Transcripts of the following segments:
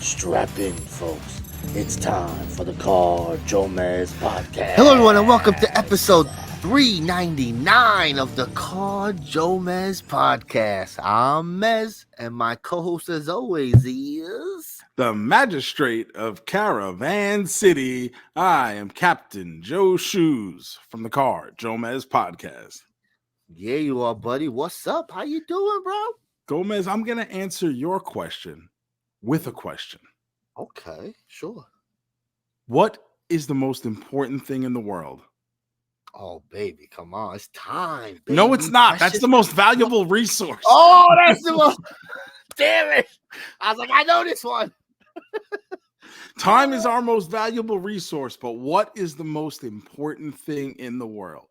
Strap in, folks. It's time for the JoeMeZ podcast. Hello, everyone, and welcome to episode 399 of the JoeMeZ podcast. I'm Mez, and my co-host, as always, is the magistrate of Caravan City. I am Captain Joe Shoes from the JoeMeZ podcast. Yeah, you are, buddy. What's up? How you doing, bro? Gomez, I'm going to answer your question with a question. Okay, sure. What is the most important thing in the world? Oh, baby, come on. It's time, baby. No, it's not. That's the most valuable resource. Oh, that's the most. Damn it. I was like, I know this one. Time is our most valuable resource, but what is the most important thing in the world?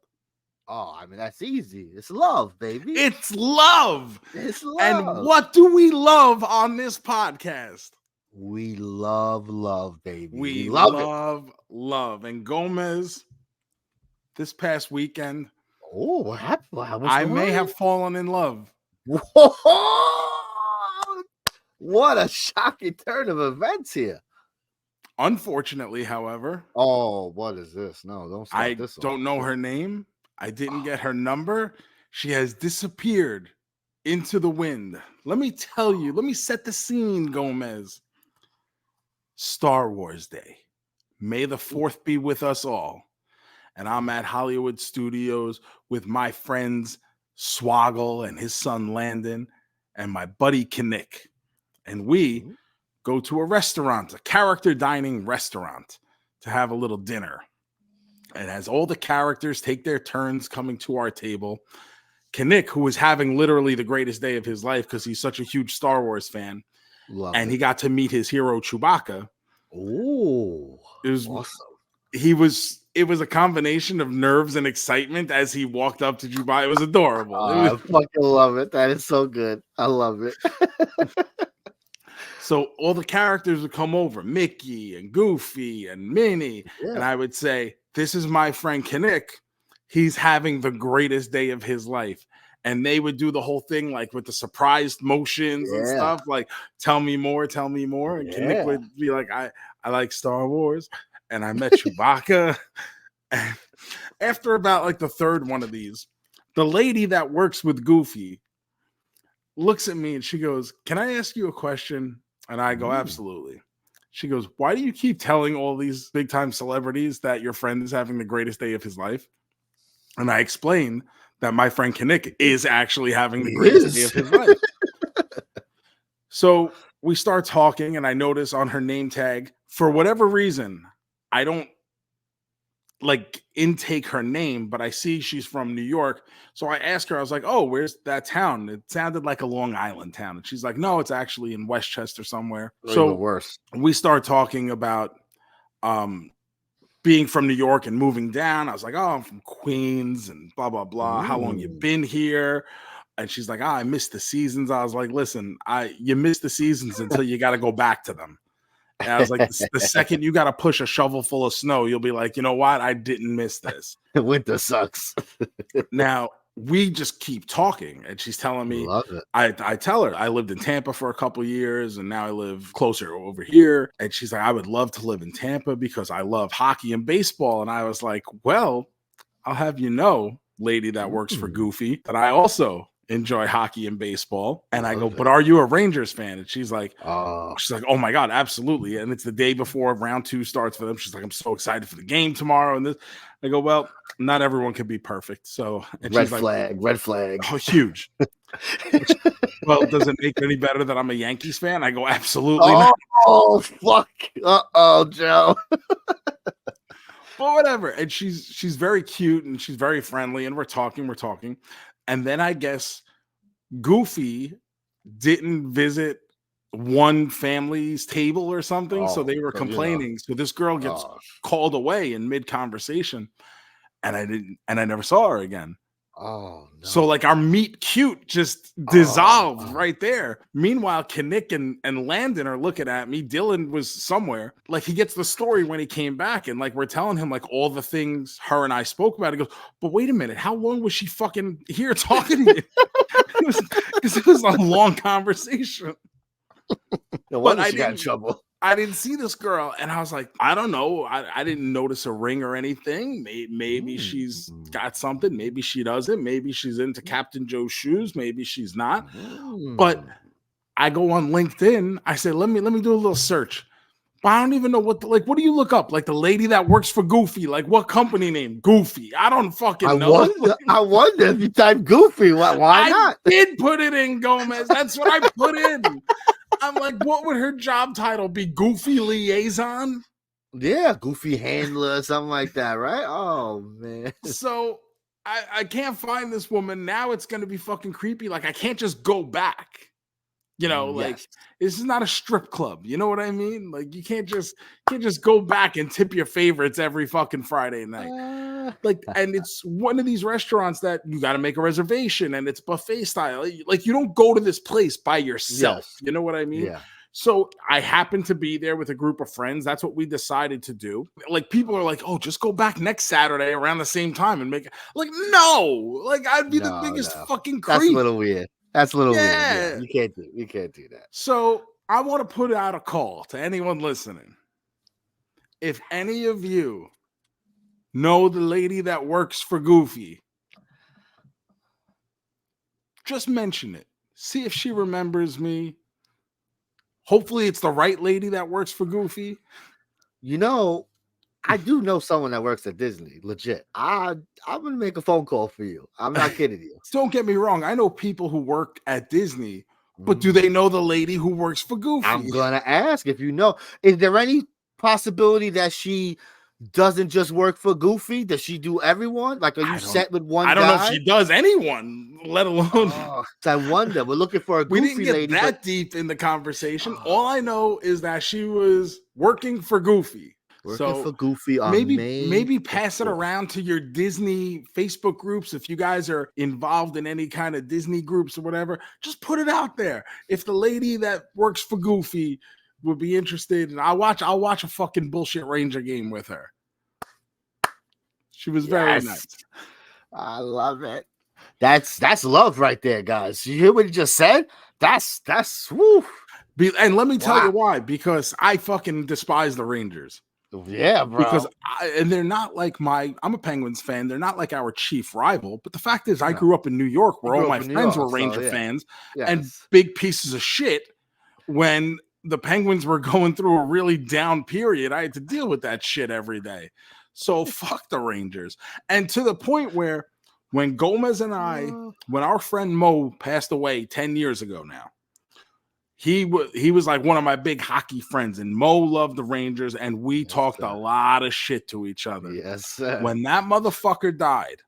Oh, I mean, that's easy. It's love, baby. It's love. It's love. And what do we love on this podcast? We love, baby. We love love. And Gomez, this past weekend, oh, what happened? I may have fallen in love. Whoa! What a shocking turn of events here. Unfortunately, however, oh, what is this? No, don't start this. I don't know her name. I didn't get her number. She has disappeared into the wind. Let me tell you, let me set the scene, Gomez. Star Wars Day. May the 4th be with us all. And I'm at Hollywood Studios with my friends Swoggle and his son Landon and my buddy Kinnick. And we go to a restaurant, a character dining restaurant, to have a little dinner. And as all the characters take their turns coming to our table, Kinnick, who is having literally the greatest day of his life because he's such a huge Star Wars fan, he got to meet his hero Chewbacca. Oh, it was awesome. It was a combination of nerves and excitement as he walked up to Chewbacca. It was adorable. I fucking love it. That is so good. I love it. So all the characters would come over, Mickey and Goofy and Minnie, and I would say, this is my friend Kinnick. He's having the greatest day of his life. And they would do the whole thing like with the surprised motions and stuff, like, tell me more. And Kinnick would be like, I like Star Wars. And I met Chewbacca. And after about like the third one of these, the lady that works with Goofy looks at me and she goes, can I ask you a question? And I go, absolutely. She goes, why do you keep telling all these big time celebrities that your friend is having the greatest day of his life? And I explained that my friend Kinnick is actually having the greatest day of his life. So we start talking, and I notice on her name tag, for whatever reason, I don't like intake her name, but I see she's from New York. So I asked her, I was like, oh, where's that town? It sounded like a Long Island town. And she's like, no, it's actually in Westchester somewhere. So worse. We start talking about being from New York and moving down. I was like, oh, I'm from Queens and blah, blah, blah. How long you been here? And she's like, I missed the seasons. I was like, listen, you missed the seasons until you got to go back to them. And I was like, the second you got to push a shovel full of snow, you'll be like, you know what? I didn't miss this. Winter sucks. Now, we just keep talking. And she's telling me, I tell her I lived in Tampa for a couple years and now I live closer over here. And she's like, I would love to live in Tampa because I love hockey and baseball. And I was like, well, I'll have you know, lady that works for Goofy, that I also enjoy hockey and baseball. And I go, but are you a Rangers fan? And she's like, oh my God, absolutely. And it's the day before round 2 starts for them. She's like, I'm so excited for the game tomorrow. And this, I go, well, not everyone can be perfect. So red flag. Oh, huge. Well, does it make it any better that I'm a Yankees fan? I go, absolutely not. Oh, fuck. Uh-oh, Joe. But whatever. And she's very cute and she's very friendly. And we're talking. And then I guess Goofy didn't visit one family's table or something. So they were complaining. So this girl gets called away in mid-conversation. And I never saw her again. Oh, no. So like our meet cute just dissolved right there. Meanwhile, Kinnick and Landon are looking at me. Dylan was somewhere. Like he gets the story when he came back, and like we're telling him like all the things her and I spoke about. He goes, but wait a minute, how long was she fucking here talking to you? Because it was a long conversation. No But wonder she got in trouble. I didn't see this girl, and I was like, I don't know. I didn't notice a ring or anything. Maybe she's got something. Maybe she doesn't. Maybe she's into Captain Joe's shoes. Maybe she's not. But I go on LinkedIn. I say, let me do a little search. But I don't even know what what do you look up? Like the lady that works for Goofy. Like what company name? Goofy. I don't fucking know. I wonder if you type Goofy. Why not? I did put it in, Gomez. That's what I put in. I'm like, what would her job title be? Goofy liaison? Yeah, Goofy handler or something like that, right? Oh, man. So I can't find this woman. Now it's going to be fucking creepy. Like, I can't just go back. You know, like this is not a strip club. You know what I mean? Like you can't just go back and tip your favorites every fucking Friday night. Like, and it's one of these restaurants that you got to make a reservation and it's buffet style. Like you don't go to this place by yourself. Yes. You know what I mean? Yeah. So I happened to be there with a group of friends. That's what we decided to do. Like people are like, oh, just go back next Saturday around the same time and make it. Like, no, like I'd be the biggest fucking creep. That's a little weird. That's a little weird. Yeah, you can't do that. So I want to put out a call to anyone listening. If any of you know the lady that works for Goofy, just mention it. See if she remembers me. Hopefully it's the right lady that works for Goofy. You know, I do know someone that works at Disney. Legit. I'm going to make a phone call for you. I'm not kidding you. Don't get me wrong. I know people who work at Disney, but do they know the lady who works for Goofy? I'm going to ask if you know. Is there any possibility that she doesn't just work for Goofy? Does she do everyone? Like, are you set with one guy? I don't know if she does anyone, let alone. I wonder. We're looking for a Goofy lady. We didn't get that deep in the conversation. All I know is that she was working for Goofy. Working for Goofy on maybe pass it around to your Disney Facebook groups. If you guys are involved in any kind of Disney groups or whatever, just put it out there. If the lady that works for Goofy would be interested, and I'll watch a fucking bullshit Ranger game with her. She was very nice. I love it. That's love right there, guys. You hear what he just said? That's woo. And let me tell you why. Because I fucking despise the Rangers. Yeah, bro. Because they're not like I'm a Penguins fan. They're not like our chief rival. But the fact is, I grew up in New York where all my friends were Ranger fans and big pieces of shit. When the Penguins were going through a really down period, I had to deal with that shit every day. So fuck the Rangers. And to the point where when Gomez and when our friend Mo passed away 10 years ago now, he was like one of my big hockey friends, and Mo loved the Rangers, and we talked a lot of shit to each other. Yes, sir. When that motherfucker died,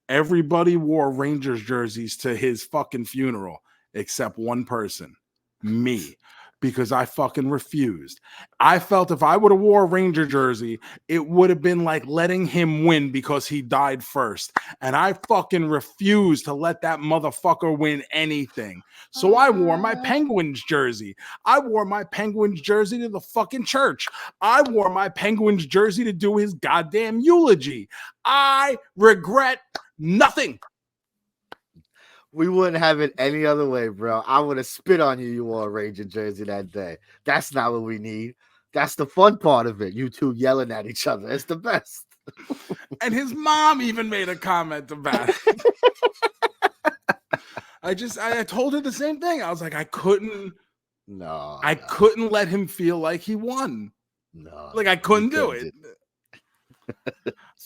everybody wore Rangers jerseys to his fucking funeral except one person, me, because I fucking refused. I felt if I would have wore a Ranger jersey, it would have been like letting him win because he died first. And I fucking refused to let that motherfucker win anything. So I wore my Penguins jersey. I wore my Penguins jersey to the fucking church. I wore my Penguins jersey to do his goddamn eulogy. I regret nothing. We wouldn't have it any other way, bro. I would have spit on you. You wore a Ranger jersey that day. That's not what we need. That's the fun part of it. You two yelling at each other. It's the best. And his mom even made a comment about it. I told her the same thing. I was like, I couldn't let him feel like he won. No. Like I couldn't do it.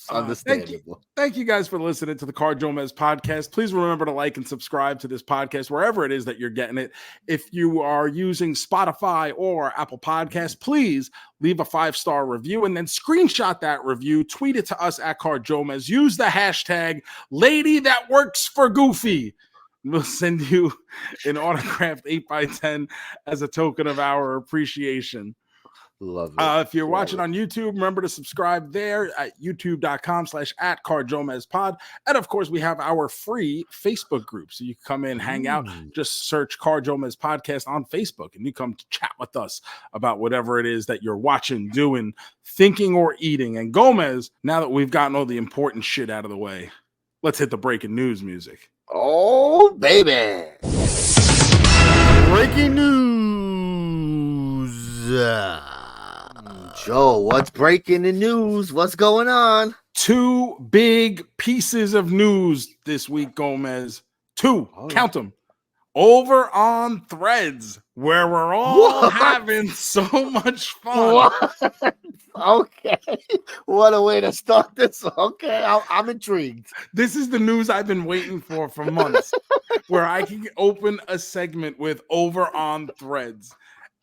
Understandable. Thank you guys for listening to the JoeMeZ podcast. Please remember to like and subscribe to this podcast wherever it is that you're getting it. If you are using Spotify or Apple Podcasts, please leave a 5-star review and then screenshot that review, tweet it to us at JoeMeZ. Use the hashtag Lady That Works for Goofy. We'll send you an autographed 8x10 as a token of our appreciation. Love it. If you're watching on YouTube, remember to subscribe there at youtube.com/@JoeMeZpod. And of course, we have our free Facebook group. So you can come in, hang out, just search JoeMeZ Podcast on Facebook, and you come to chat with us about whatever it is that you're watching, doing, thinking, or eating. And Gomez, now that we've gotten all the important shit out of the way, let's hit the breaking news music. Oh, baby. Breaking news. Joe, what's breaking the news? What's going on? 2 big pieces of news this week, Gomez. 2, count them. Over on Threads, where we're all having so much fun. What? Okay. What a way to start this. Okay, I'm intrigued. This is the news I've been waiting for months, where I can open a segment with Over on Threads.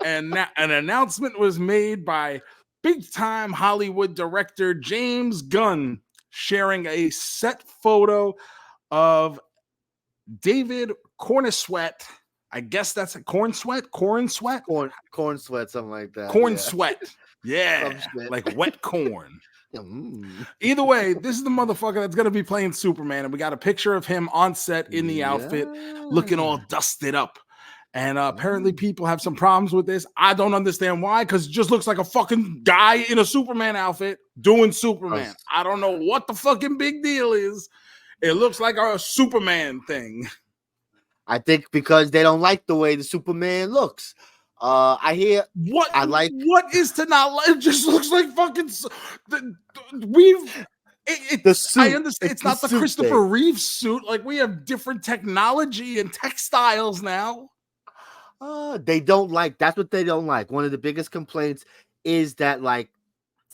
And an announcement was made by big-time Hollywood director James Gunn, sharing a set photo of David Cornsweet. I guess that's a corn sweat, corn sweat, something like that. Corn sweat. Yeah, like wet corn. Either way, this is the motherfucker that's going to be playing Superman. And we got a picture of him on set in the outfit, looking all dusted up. And apparently people have some problems with this. I don't understand why, because it just looks like a fucking guy in a Superman outfit doing Superman. I don't know what the fucking big deal is. It looks like a Superman thing. I think because they don't like the way the Superman looks. I hear what I like. What is to not like? It just looks like fucking. The suit. I understand it's not the Christopher Reeve suit. Like, we have different technology and textiles now. They don't like. That's what they don't like. One of the biggest complaints is that, like,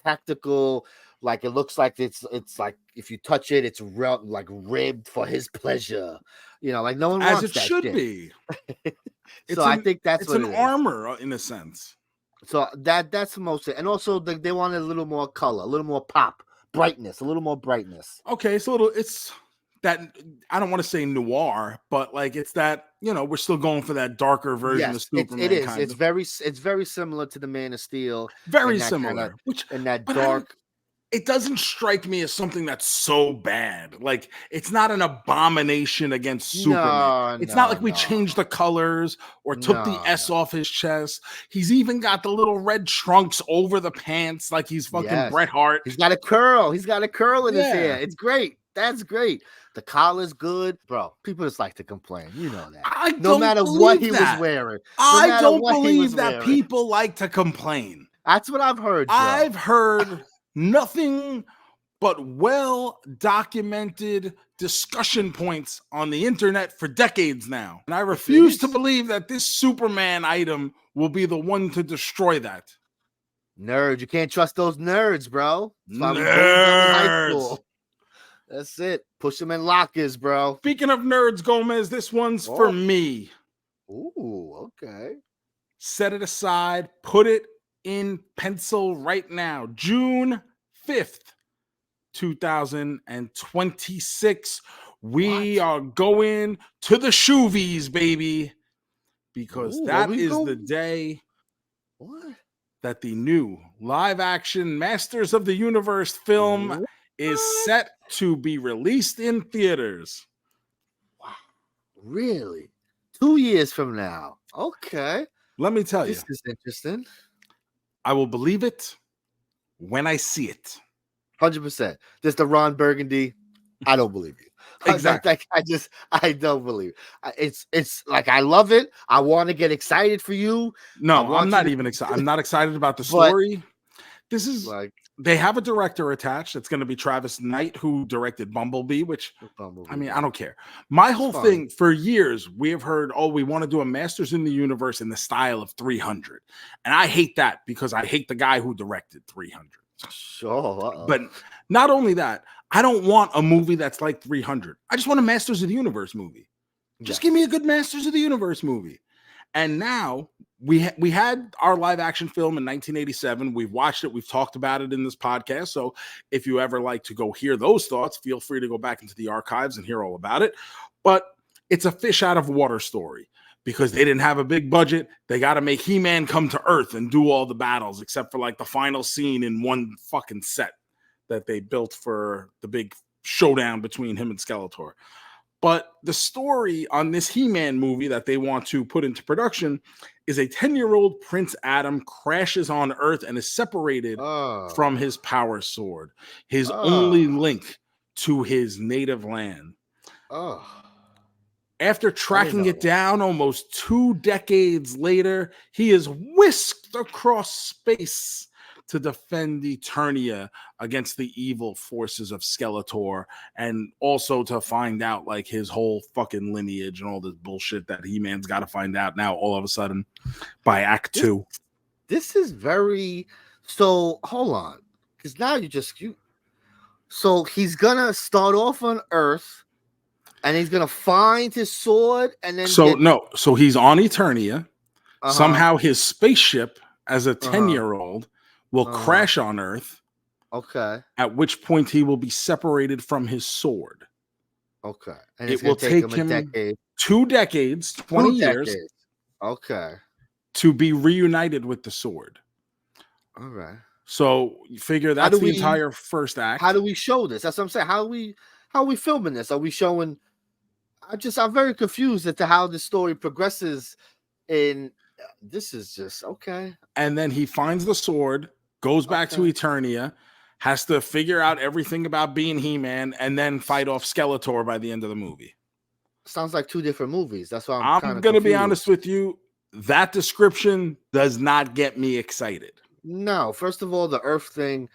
tactical. Like, it looks like it's like if you touch it, it's like ribbed for his pleasure. You know, like no one wants as it that should shit. Be. So I think that's it's an armor in a sense. So that's the most, and also they wanted a little more color, a little more pop, brightness, a little more brightness. Okay, so it's that, I don't want to say noir, but like it's that, you know, we're still going for that darker version of Superman. It is. It's very similar to the Man of Steel. Very similar. That dark. It doesn't strike me as something that's so bad. Like, it's not an abomination against Superman. It's not like we changed the colors or took the S off his chest. He's even got the little red trunks over the pants, like he's fucking Bret Hart. He's got a curl. He's got a curl in his hair. It's great. That's great. The collar's good, bro. People just like to complain. You know that. No matter what he was wearing. I don't believe that people like to complain. That's what I've heard. Bro. I've heard nothing but well-documented discussion points on the internet for decades now. And I refuse to believe that this Superman item will be the one to destroy that. Nerds. You can't trust those nerds, bro. Nerds. That's it. Push them in lockers, bro. Speaking of nerds, Gomez, this one's for me. Ooh, okay. Set it aside. Put it in pencil right now. June 5th, 2026. We are going to the Shoovies, baby, because that is the day that the new live-action Masters of the Universe film is set to be released in theaters. Wow. Really? 2 years from now. Okay. Let me tell you. This is interesting. I will believe it when I see it. 100%. Just the Ron Burgundy. I don't believe you. Exactly. I don't believe it. It's like, I love it. I want to get excited for you. No, I'm not even excited. I'm not excited about the story. This is like, they have a director attached. It's going to be Travis Knight, who directed Bumblebee, which, I mean, I don't care. My whole thing for years, we have heard, we want to do a Masters in the Universe in the style of 300. And I hate that because I hate the guy who directed 300. Sure. But not only that, I don't want a movie that's like 300. I just want a Masters of the Universe movie. Just give me a good Masters of the Universe movie. And now we had our live action film in 1987. We've watched it. We've talked about it in this podcast. So if you ever like to go hear those thoughts, feel free to go back into the archives and hear all about it. But it's a fish out of water story because they didn't have a big budget. They got to make He-Man come to Earth and do all the battles, except for like the final scene in one fucking set that they built for the big showdown between him and Skeletor. But the story on this He-Man movie that they want to put into production is a 10-year-old Prince Adam crashes on Earth and is separated from his power sword, his only link to his native land. After tracking it down almost 2 decades later, he is whisked across space to defend Eternia against the evil forces of Skeletor, and also to find out like his whole fucking lineage and all this bullshit that He-Man's got to find out now all of a sudden by Act 2. This is very... So, hold on. Because now So he's going to start off on Earth, and he's going to find his sword, and then... So he's on Eternia. Somehow his spaceship, as a 10-year-old, will crash on Earth. Okay. At which point he will be separated from his sword. Okay. And it will take him 2 decades, 20 years. Okay. To be reunited with the sword. All right. So you figure that's the entire first act. How do we show this? That's what I'm saying. How are we filming this? Are we showing... I'm very confused as to how the story progresses in... This is just okay. And then he finds the sword, goes back to Eternia, has to figure out everything about being He-Man, and then fight off Skeletor by the end of the movie. Sounds like 2 different movies. That's why I'm going to be honest with you. That description does not get me excited. No, first of all, the Earth thing.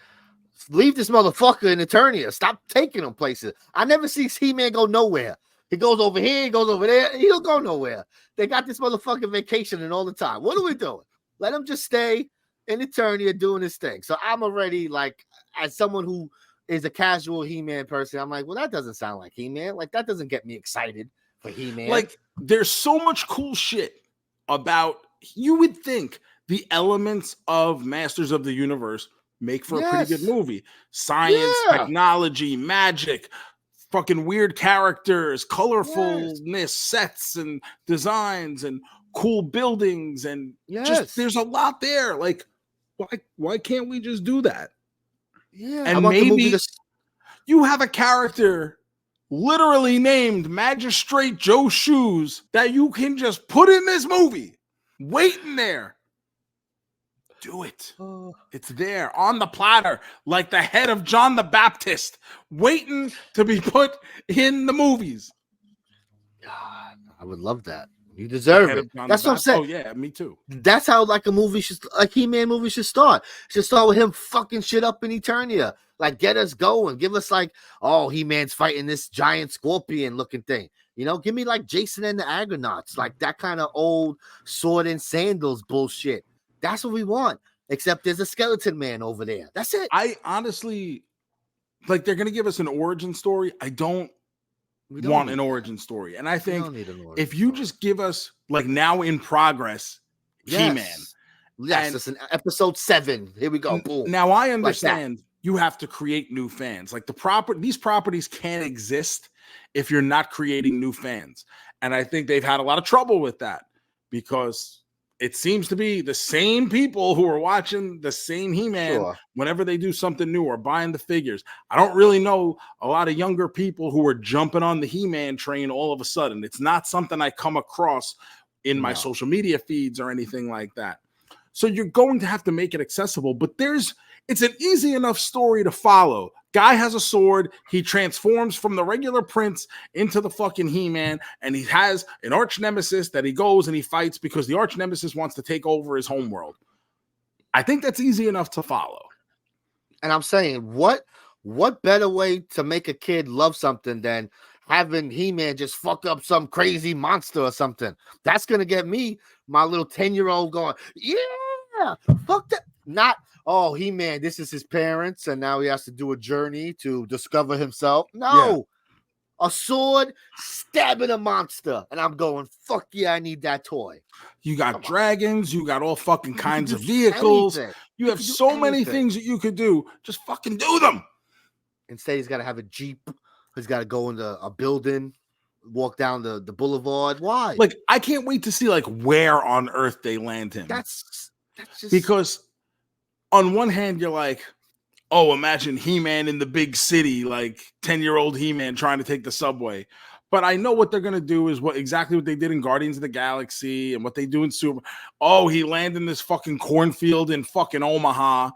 Leave this motherfucker in Eternia. Stop taking him places. I never see He-Man go nowhere. He goes over here, he goes over there. He don't go nowhere. They got this motherfucking vacationing all the time. What are we doing? Let him just stay in Eternia doing his thing. So I'm already like, as someone who is a casual He-Man person, I'm like, well, that doesn't sound like He-Man. Like, that doesn't get me excited for He-Man. Like, there's so much cool shit about, you would think the elements of Masters of the Universe make for a pretty good movie. Science, technology, magic, fucking weird characters, colorfulness, sets and designs and cool buildings, and just there's a lot there. Like, why can't we just do that? Yeah, and maybe you have a character literally named Magistrate Joe Shoes that you can just put in this movie, waiting there. Do it. It's there on the platter, like the head of John the Baptist, waiting to be put in the movies. God, I would love that. You deserve it. That's what I'm saying. Oh yeah, me too. That's how like a movie should, like He-Man movie should start. It should start with him fucking shit up in Eternia. Like, get us going. Give us like, oh, He-Man's fighting this giant scorpion looking thing. You know, give me like Jason and the Argonauts, like that kind of old sword and sandals bullshit. That's what we want. Except there's a skeleton man over there. That's it. I honestly, like, they're gonna give us an origin story. I don't want an origin story. And I think if you just give us like now in progress, He-Man. Yes, it's an episode 7. Here we go. Boom. Now I understand you have to create new fans. Like these properties can't exist if you're not creating new fans. And I think they've had a lot of trouble with that because it seems to be the same people who are watching the same He-Man whenever they do something new or buying the figures. I don't really know a lot of younger people who are jumping on the He-Man train all of a sudden. It's not something I come across in my social media feeds or anything like that. So you're going to have to make it accessible, but it's an easy enough story to follow. Guy has a sword. He transforms from the regular prince into the fucking He-Man, and he has an arch nemesis that he goes and he fights because the arch nemesis wants to take over his homeworld. I think that's easy enough to follow. And I'm saying, what better way to make a kid love something than having He-Man just fuck up some crazy monster or something? That's gonna get me, my little 10-year-old, going, yeah, fuck that. Not, oh, He-Man, this is his parents, and now he has to do a journey to discover himself. No, a sword stabbing a monster, and I'm going, fuck yeah, I need that toy. You got dragons, you got all fucking kinds of vehicles. You have so many things that you could do. Just fucking do them. Instead, he's got to have a Jeep. He's got to go into a building, walk down the boulevard. Why? Like, I can't wait to see like where on Earth they land him. That's just because on one hand, you're like, oh, imagine He-Man in the big city, like 10-year-old He-Man trying to take the subway. But I know what they're going to do is exactly what they did in Guardians of the Galaxy and what they do in Super. Oh, he landed in this fucking cornfield in fucking Omaha,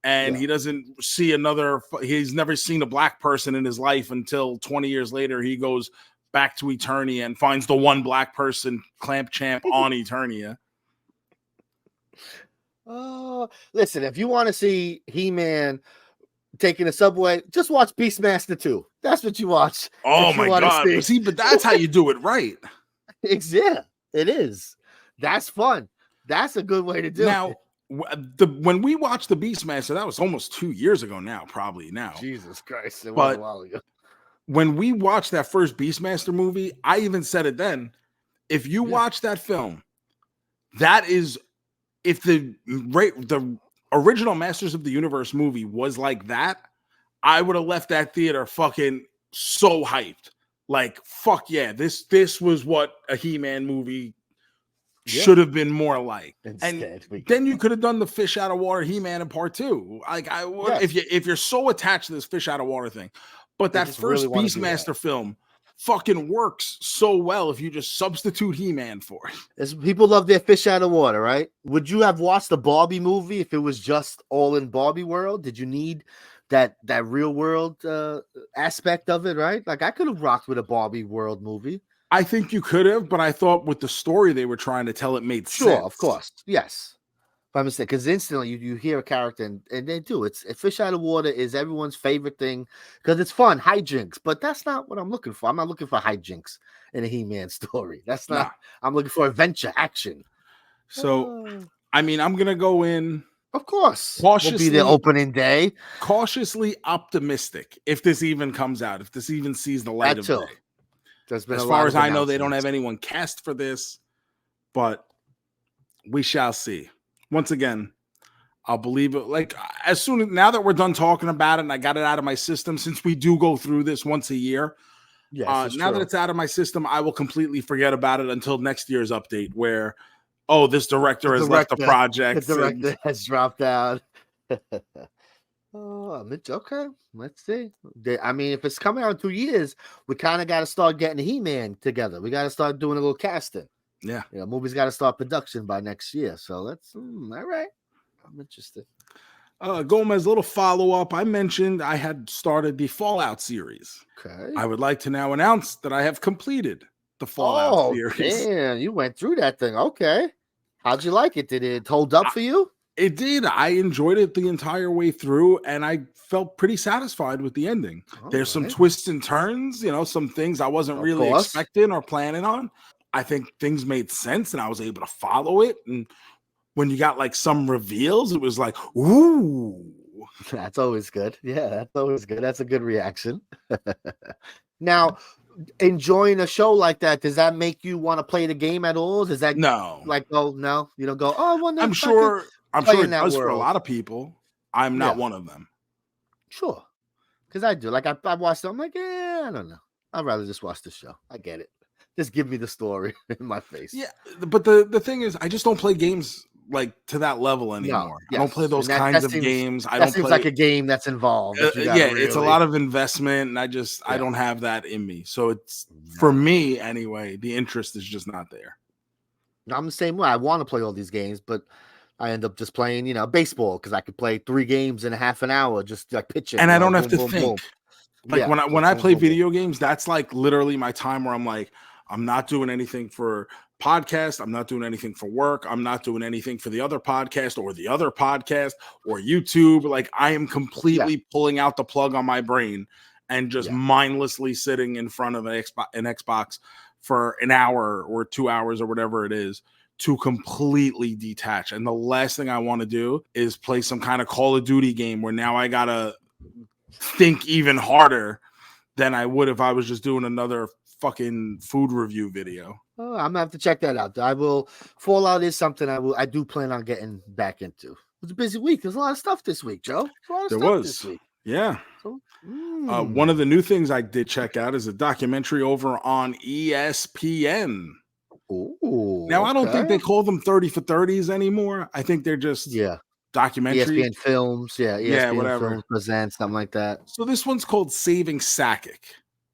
and he doesn't see he's never seen a black person in his life until 20 years later he goes back to Eternia and finds the one black person, Clamp Champ, on Eternia. Oh, listen, if you want to see He-Man taking the subway, just watch Beastmaster 2. That's what you watch. Oh my God. But that's how you do it right. Yeah, it is. That's fun. That's a good way to do it. Now, when we watched the Beastmaster, that was almost 2 years ago now, probably now. Jesus Christ. It was But a while ago. when we watched that first Beastmaster movie, I even said it then. If you watch that film, that is, if the original Masters of the Universe movie was like that, I would have left that theater fucking so hyped. Like, fuck yeah, this was what a He-Man movie should have been more like. Instead, and then you could have done the fish out of water He-Man in part 2. Like, I would, if you're so attached to this fish out of water thing. But that first really Beastmaster film fucking works so well if you just substitute He-Man for it. People love their fish out of water, right? Would you have watched the Barbie movie if it was just all in Barbie world? Did you need that real world aspect of it, right? Like, I could have rocked with a Barbie world movie. I think you could have, but I thought with the story they were trying to tell, it made sense. Sure, of course. Yes. By mistake, because instantly you hear a character and they do. It's fish out of water is everyone's favorite thing because it's fun, hijinks. But that's not what I'm looking for. I'm not looking for hijinks in a He-Man story. That's not. Nah. I'm looking for adventure, action. So, I mean, I'm gonna go in. Of course, cautiously, will be the opening day. Cautiously optimistic if this even comes out, if this even sees the light of day. There's been as far as I know, they don't have anyone cast for this, but we shall see. Once again, I'll believe it. Like, now that we're done talking about it and I got it out of my system, since we do go through this once a year, now that it's out of my system, I will completely forget about it until next year's update where, this director has left the project. The director has dropped out. Okay. Let's see. I mean, if it's coming out in 2 years, we kind of got to start getting He-Man together. We got to start doing a little casting. Yeah. Movies got to start production by next year. So let's, all right. I'm interested. Gomez, little follow-up. I mentioned I had started the Fallout series. Okay. I would like to now announce that I have completed the Fallout series. Damn, you went through that thing. Okay. How'd you like it? Did it hold up for you? It did. I enjoyed it the entire way through, and I felt pretty satisfied with the ending. There's some twists and turns, some things I wasn't really expecting or planning on. I think things made sense and I was able to follow it. And when you got like some reveals, it was like, ooh. That's always good. Yeah, that's always good. That's a good reaction. Now, enjoying a show like that, does that make you want to play the game at all? Does that no? You don't go, oh, well, I'm sure it does for a lot of people. I'm not one of them. Sure. Because I do. Like, I watched it. I'm like, I don't know. I'd rather just watch the show. I get it. Just give me the story in my face. Yeah, but the thing is, I just don't play games like to that level anymore. I don't play those kinds of games. That seems like a game that's involved. It's a lot of investment, and I don't have that in me. So it's for me anyway. The interest is just not there. I'm the same way. I want to play all these games, but I end up just playing, baseball because I could play 3 games in a half an hour, just like pitching. And I don't have to think. Like when I play video games, that's like literally my time where I'm like, I'm not doing anything for podcast. I'm not doing anything for work. I'm not doing anything for the other podcast or YouTube. Like, I am completely pulling out the plug on my brain and just mindlessly sitting in front of an Xbox for an hour or 2 hours or whatever it is to completely detach. And the last thing I want to do is play some kind of Call of Duty game where now I got to think even harder than I would if I was just doing another fucking food review video. Oh, I'm gonna have to check that out. Fallout is something I do plan on getting back into. It was a busy week. There's a lot of stuff this week, Joe. There was this week. Yeah. So, one of the new things I did check out is a documentary over on ESPN. Ooh, now I don't think they call them 30 for 30s anymore. I think they're just documentaries. ESPN Films, ESPN whatever. Films presents something like that. So this one's called Saving Sakic.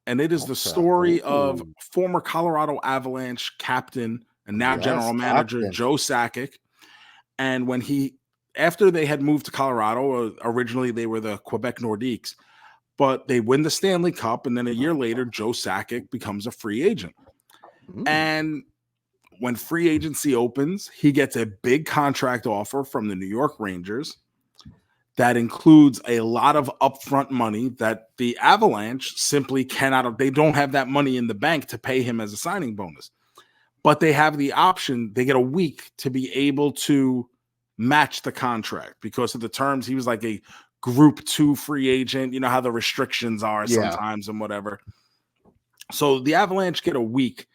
And it is the story of former Colorado Avalanche captain and now general manager Joe Sakic. And after they had moved to Colorado, originally they were the Quebec Nordiques, but they win the Stanley Cup, and then a year later, Joe Sakic becomes a free agent. And when free agency opens, he gets a big contract offer from the New York Rangers that includes a lot of upfront money that the Avalanche simply cannot. They don't have that money in the bank to pay him as a signing bonus. But they have the option. They get a week to be able to match the contract because of the terms. He was like a Group 2 free agent. You know how the restrictions are sometimes and whatever. So the Avalanche get a week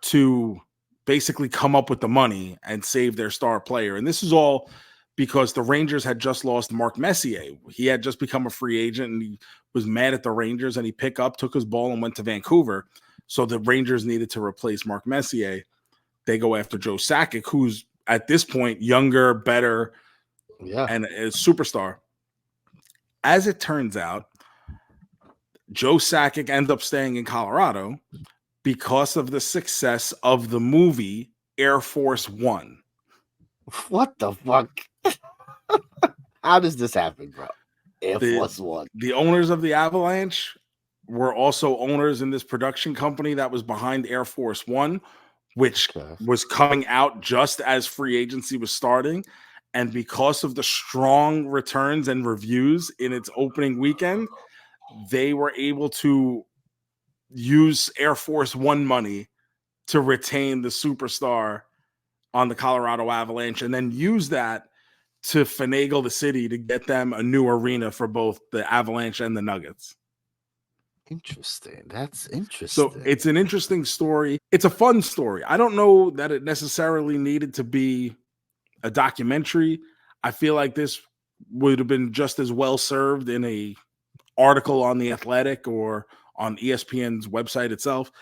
to basically come up with the money and save their star player. And this is all because the Rangers had just lost Mark Messier. He had just become a free agent, and he was mad at the Rangers, and he took his ball and went to Vancouver. So the Rangers needed to replace Mark Messier. They go after Joe Sakic, who's at this point younger, better, and a superstar. As it turns out, Joe Sakic ends up staying in Colorado because of the success of the movie Air Force One. What the fuck? How does this happen, bro? Air Force One. The owners of the Avalanche were also owners in this production company that was behind Air Force One, which was coming out just as free agency was starting. And because of the strong returns and reviews in its opening weekend, they were able to use Air Force One money to retain the superstar on the Colorado Avalanche, and then use that to finagle the city to get them a new arena for both the Avalanche and the Nuggets. Interesting. That's interesting. So it's an interesting story. It's a fun story. I don't know that it necessarily needed to be a documentary. I feel like this would have been just as well served in a article on The Athletic or on ESPN's website itself.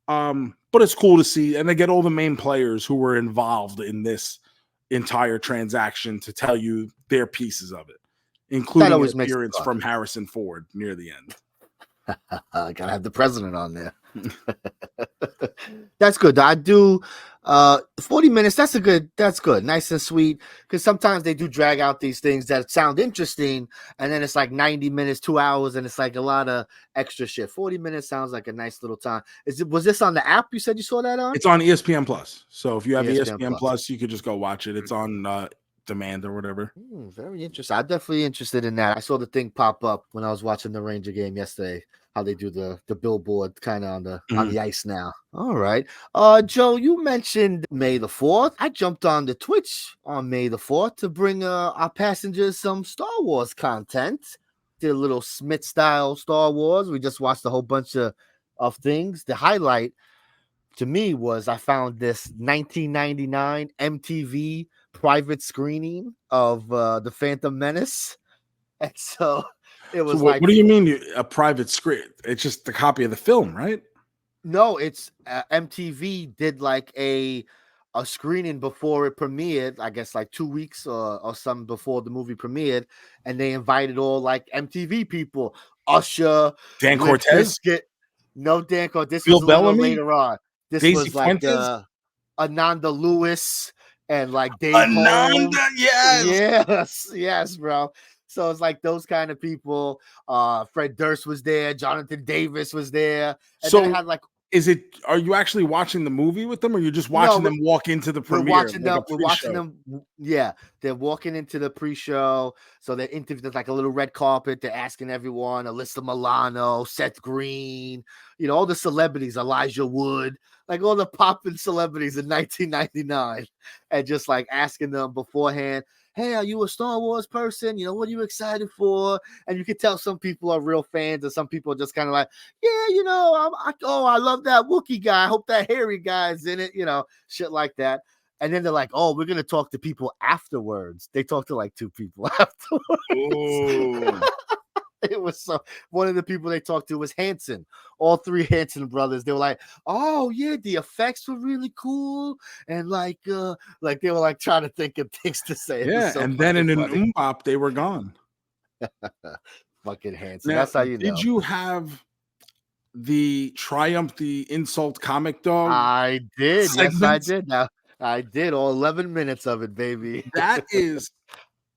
But it's cool to see, and they get all the main players who were involved in this entire transaction to tell you their pieces of it, including an appearance from Harrison Ford near the end. Gotta have the president on there. That's good. I do 40 minutes. That's good. Nice and sweet. Because sometimes they do drag out these things that sound interesting, and then it's like 90 minutes, 2 hours, and it's like a lot of extra shit. 40 minutes sounds like a nice little time. Was this on the app you said you saw that on? It's on ESPN Plus. So if you have ESPN Plus, you could just go watch it. It's on demand or whatever. Very interesting. I'm definitely interested in that. I saw the thing pop up when I was watching the Ranger game yesterday. How they do the billboard kind of on the ice now. All right. Joe, you mentioned May the 4th. I jumped on the Twitch on May the 4th to bring our passengers some Star Wars content. Did a little Smith style Star Wars. We just watched a whole bunch of things. The highlight to me was I found this 1999 MTV private screening of The Phantom Menace. And so it was what do you mean a private screen? It's just the copy of the film, right? No, it's MTV did like a screening before it premiered, I guess like 2 weeks or something before the movie premiered, and they invited all like MTV people, Usher, Dan Cortez. No, Dan Cortez. This Bill was a little Bellamy? later on. This Daisy was like Ananda Lewis and like Dave Holmes. Yes, bro. So it's like those kind of people. Fred Durst was there. Jonathan Davis was there. And so then it had like, are you actually watching the movie with them, or you're just watching them walk into the premiere? We're watching them. Yeah, they're walking into the pre-show. So they're interviewing. There's like a little red carpet. They're asking everyone: Alyssa Milano, Seth Green, all the celebrities, Elijah Wood, like all the popping celebrities in 1999, and just like asking them beforehand, hey, are you a Star Wars person? What are you excited for? And you can tell some people are real fans, and some people are just kind of like, yeah, I love that Wookiee guy. I hope that hairy guy's in it, shit like that. And then they're like, oh, we're going to talk to people afterwards. They talked to like 2 people afterwards. It was one of the people they talked to was Hanson. All 3 Hanson brothers. They were like, "Oh yeah, the effects were really cool," and like they were like trying to think of things to say. Yeah, and then in an bop, they were gone. Fucking Hanson. Now, that's how you know. Did you have the Triumph the Insult comic dog? I did. Segments? Yes, I did. Now I did all 11 minutes of it, baby. That is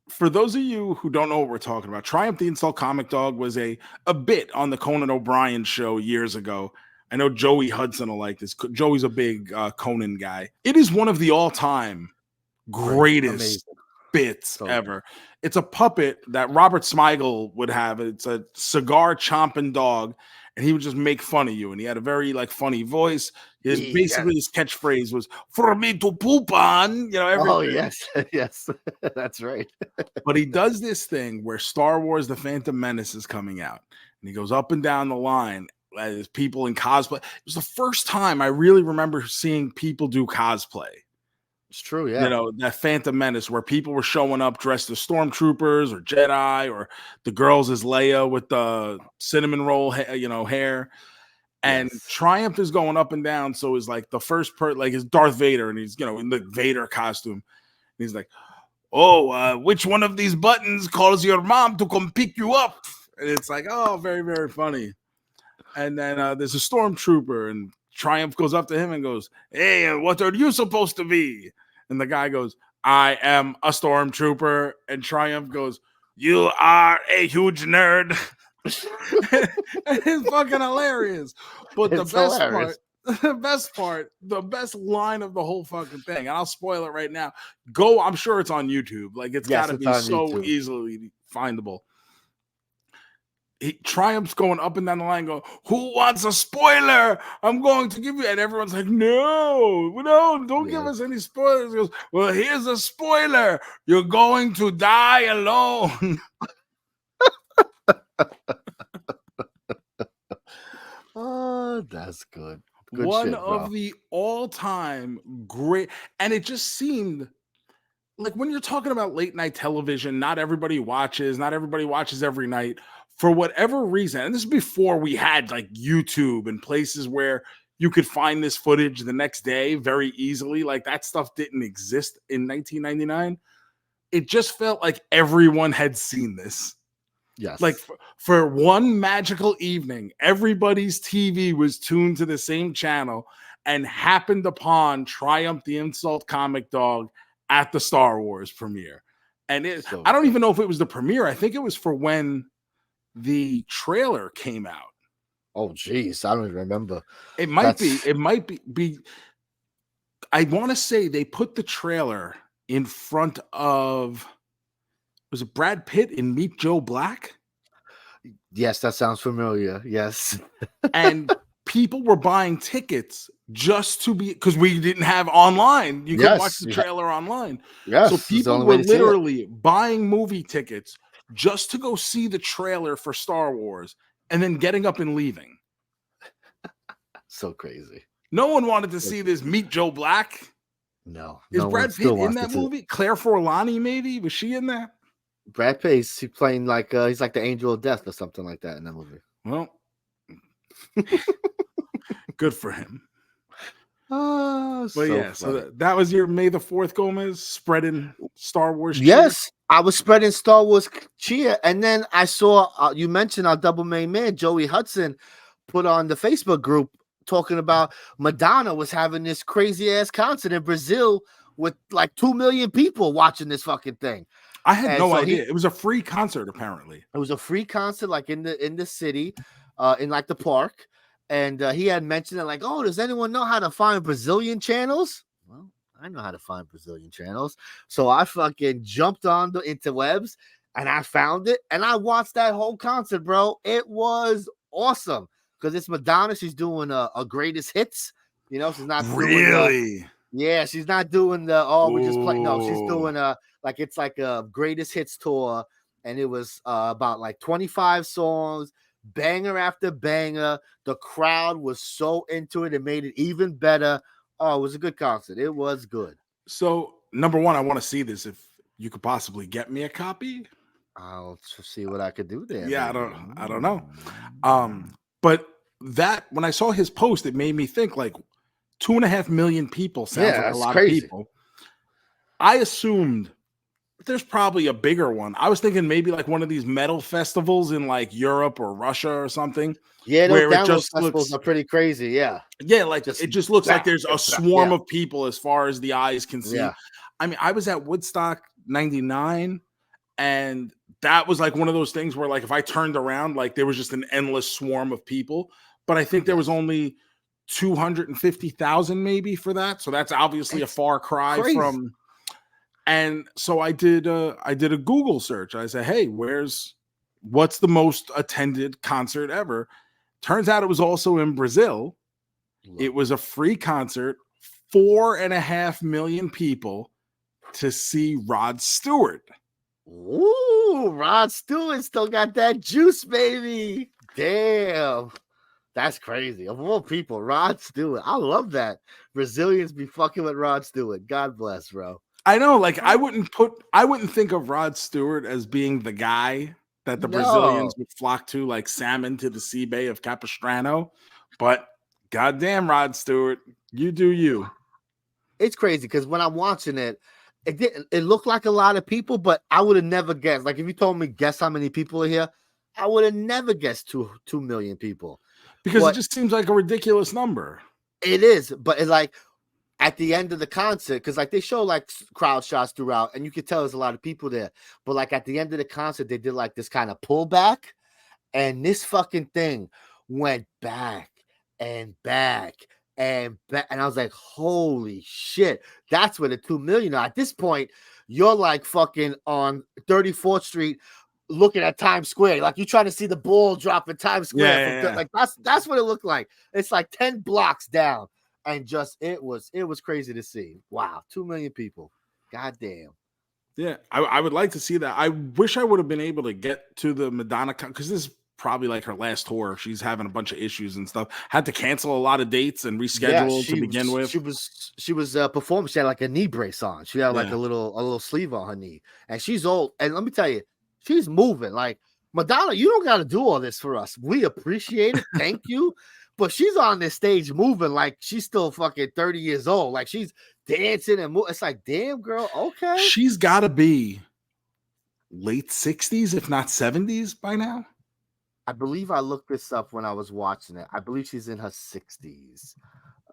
for those of you who don't know what we're talking about, Triumph the Insult Comic Dog was a bit on the Conan O'Brien show years ago. I know Joey Hudson will like this. Joey's a big Conan guy. It is one of the all-time greatest bits ever. It's a puppet that Robert Smigel would have. It's a cigar chomping dog, and he would just make fun of you. And he had a very funny voice. His catchphrase was "for me to poop on." Everything. Oh yes, yes, that's right. But he does this thing where Star Wars: The Phantom Menace is coming out, and he goes up and down the line. There's people in cosplay. It was the first time I really remember seeing people do cosplay. It's true, yeah. That Phantom Menace where people were showing up dressed as stormtroopers or Jedi, or the girls as Leia with the cinnamon roll, hair. And Triumph is going up and down. So it's like the first is Darth Vader, and he's in the Vader costume. And he's like, "Oh, which one of these buttons calls your mom to come pick you up?" And it's like, oh, very, very funny. And then there's a stormtrooper, and Triumph goes up to him and goes, "Hey, what are you supposed to be?" And the guy goes, "I am a stormtrooper." And Triumph goes, "You are a huge nerd." It's fucking hilarious. But the best line of the whole fucking thing, and I'll spoil it right now. I'm sure it's on YouTube. It's got to be so YouTube. Easily findable. Triumph's going up and down the line going, "Who wants a spoiler? I'm going to give you," and everyone's like, no, don't give us any spoilers. He goes, "Well, here's a spoiler. You're going to die alone." Oh, that's good. One of the all-time great, and it just seemed like when you're talking about late night television, not everybody watches every night. For whatever reason, and this is before we had YouTube and places where you could find this footage the next day very easily. That stuff didn't exist in 1999. It just felt like everyone had seen this. Yes. For one magical evening, everybody's TV was tuned to the same channel and happened upon Triumph the Insult Comic Dog at the Star Wars premiere. And I don't even know if it was the premiere. I think it was for when the trailer came out. Oh geez, I don't even remember. It might be. I want to say they put the trailer in front of, was it Brad Pitt in Meet Joe Black? Yes, that sounds familiar. Yes. And people were buying tickets just to be, because we didn't have online. You could watch the trailer online. Yes. So people were literally buying movie tickets just to go see the trailer for Star Wars and then getting up and leaving. So crazy. No one wanted to see this Meet Joe Black. No. Is Brad Pitt in that movie? Claire Forlani, maybe? Was she in that? Brad Pitt, he's playing he's like the Angel of Death or something like that in that movie. Well, good for him. Oh, so that was your May the 4th, Gomez, spreading Star Wars cheer? Yes, I was spreading Star Wars cheer, and then I saw you mentioned our double main man Joey Hudson put on the Facebook group talking about Madonna was having this crazy ass concert in Brazil with 2 million people watching this fucking thing. I had no idea. It was a free concert, apparently. It was a free concert, in the city, in the park. And he had mentioned it oh, does anyone know how to find Brazilian channels? Well, I know how to find Brazilian channels. So I fucking jumped on the interwebs and I found it. And I watched that whole concert, bro. It was awesome. Because it's Madonna. She's doing a greatest hits. She's not really. She's not doing the we're just playing. No, she's doing it's a greatest hits tour. And it was about 25 songs. Banger after banger. The crowd was so into it. It made it even better. Oh, it was a good concert. It was good. So, number one, I want to see this. If you could possibly get me a copy, I'll see what I could do there. Yeah, I don't know. But that, when I saw his post, it made me think 2.5 million people sounds like a lot of people. I assumed there's probably a bigger one. I was thinking maybe one of these metal festivals in Europe or Russia or something. Yeah, those download festivals are pretty crazy. Yeah. Yeah, it just looks like there's a swarm of people as far as the eyes can see. Yeah. I mean, I was at Woodstock 99 And that was like one of those things where, like, if I turned around, like, there was just an endless swarm of people. But I think there was only 250,000 maybe for that. So that's obviously a far cry crazy. from. And so I did a Google search. I said, hey, what's the most attended concert ever? Turns out it was also in Brazil. It was a free concert, 4.5 million people to see Rod Stewart. Ooh, Rod Stewart still got that juice, baby. Damn. That's crazy. Of all people, Rod Stewart. I love that. Brazilians be fucking with Rod Stewart. God bless, bro. I know, like, I wouldn't think of Rod Stewart as being the guy that the Brazilians would flock to, like salmon to the sea bay of Capistrano. But goddamn, Rod Stewart, you do you. It's crazy because when I'm watching it, it looked like a lot of people, but I would have never guessed. Like, if you told me guess how many people are here, I would have never guessed 2 million people. Because it just seems like a ridiculous number. It is, but it's like at the end of the concert, because like they show like crowd shots throughout, and you can tell there's a lot of people there. But like at the end of the concert, they did like this kind of pullback, and this fucking thing went back and back and back, and I was like, holy shit, that's where the 2 million are. At this point, you're like fucking on 34th Street looking at Times Square, like you're trying to see the ball drop in Times Square. Yeah. Like that's what it looked like. It's like 10 blocks down, and just it was crazy to see. Wow, 2 million people. God damn. Yeah, I would like to see that. I wish I would have been able to get to the Madonna because this is probably like her last tour. She's having a bunch of issues and stuff. Had to cancel a lot of dates and reschedule to begin with. She was performing. She had like a knee brace on. She had like a little sleeve on her knee, and she's old. And let me tell you, she's moving. Like, Madonna, you don't got to do all this for us. We appreciate it. Thank you. But she's on this stage moving like she's still fucking 30 years old. Like, she's dancing and moving. It's like, damn, girl, okay. She's got to be late 60s, if not 70s by now. I believe I looked this up when I was watching it. I believe she's in her 60s.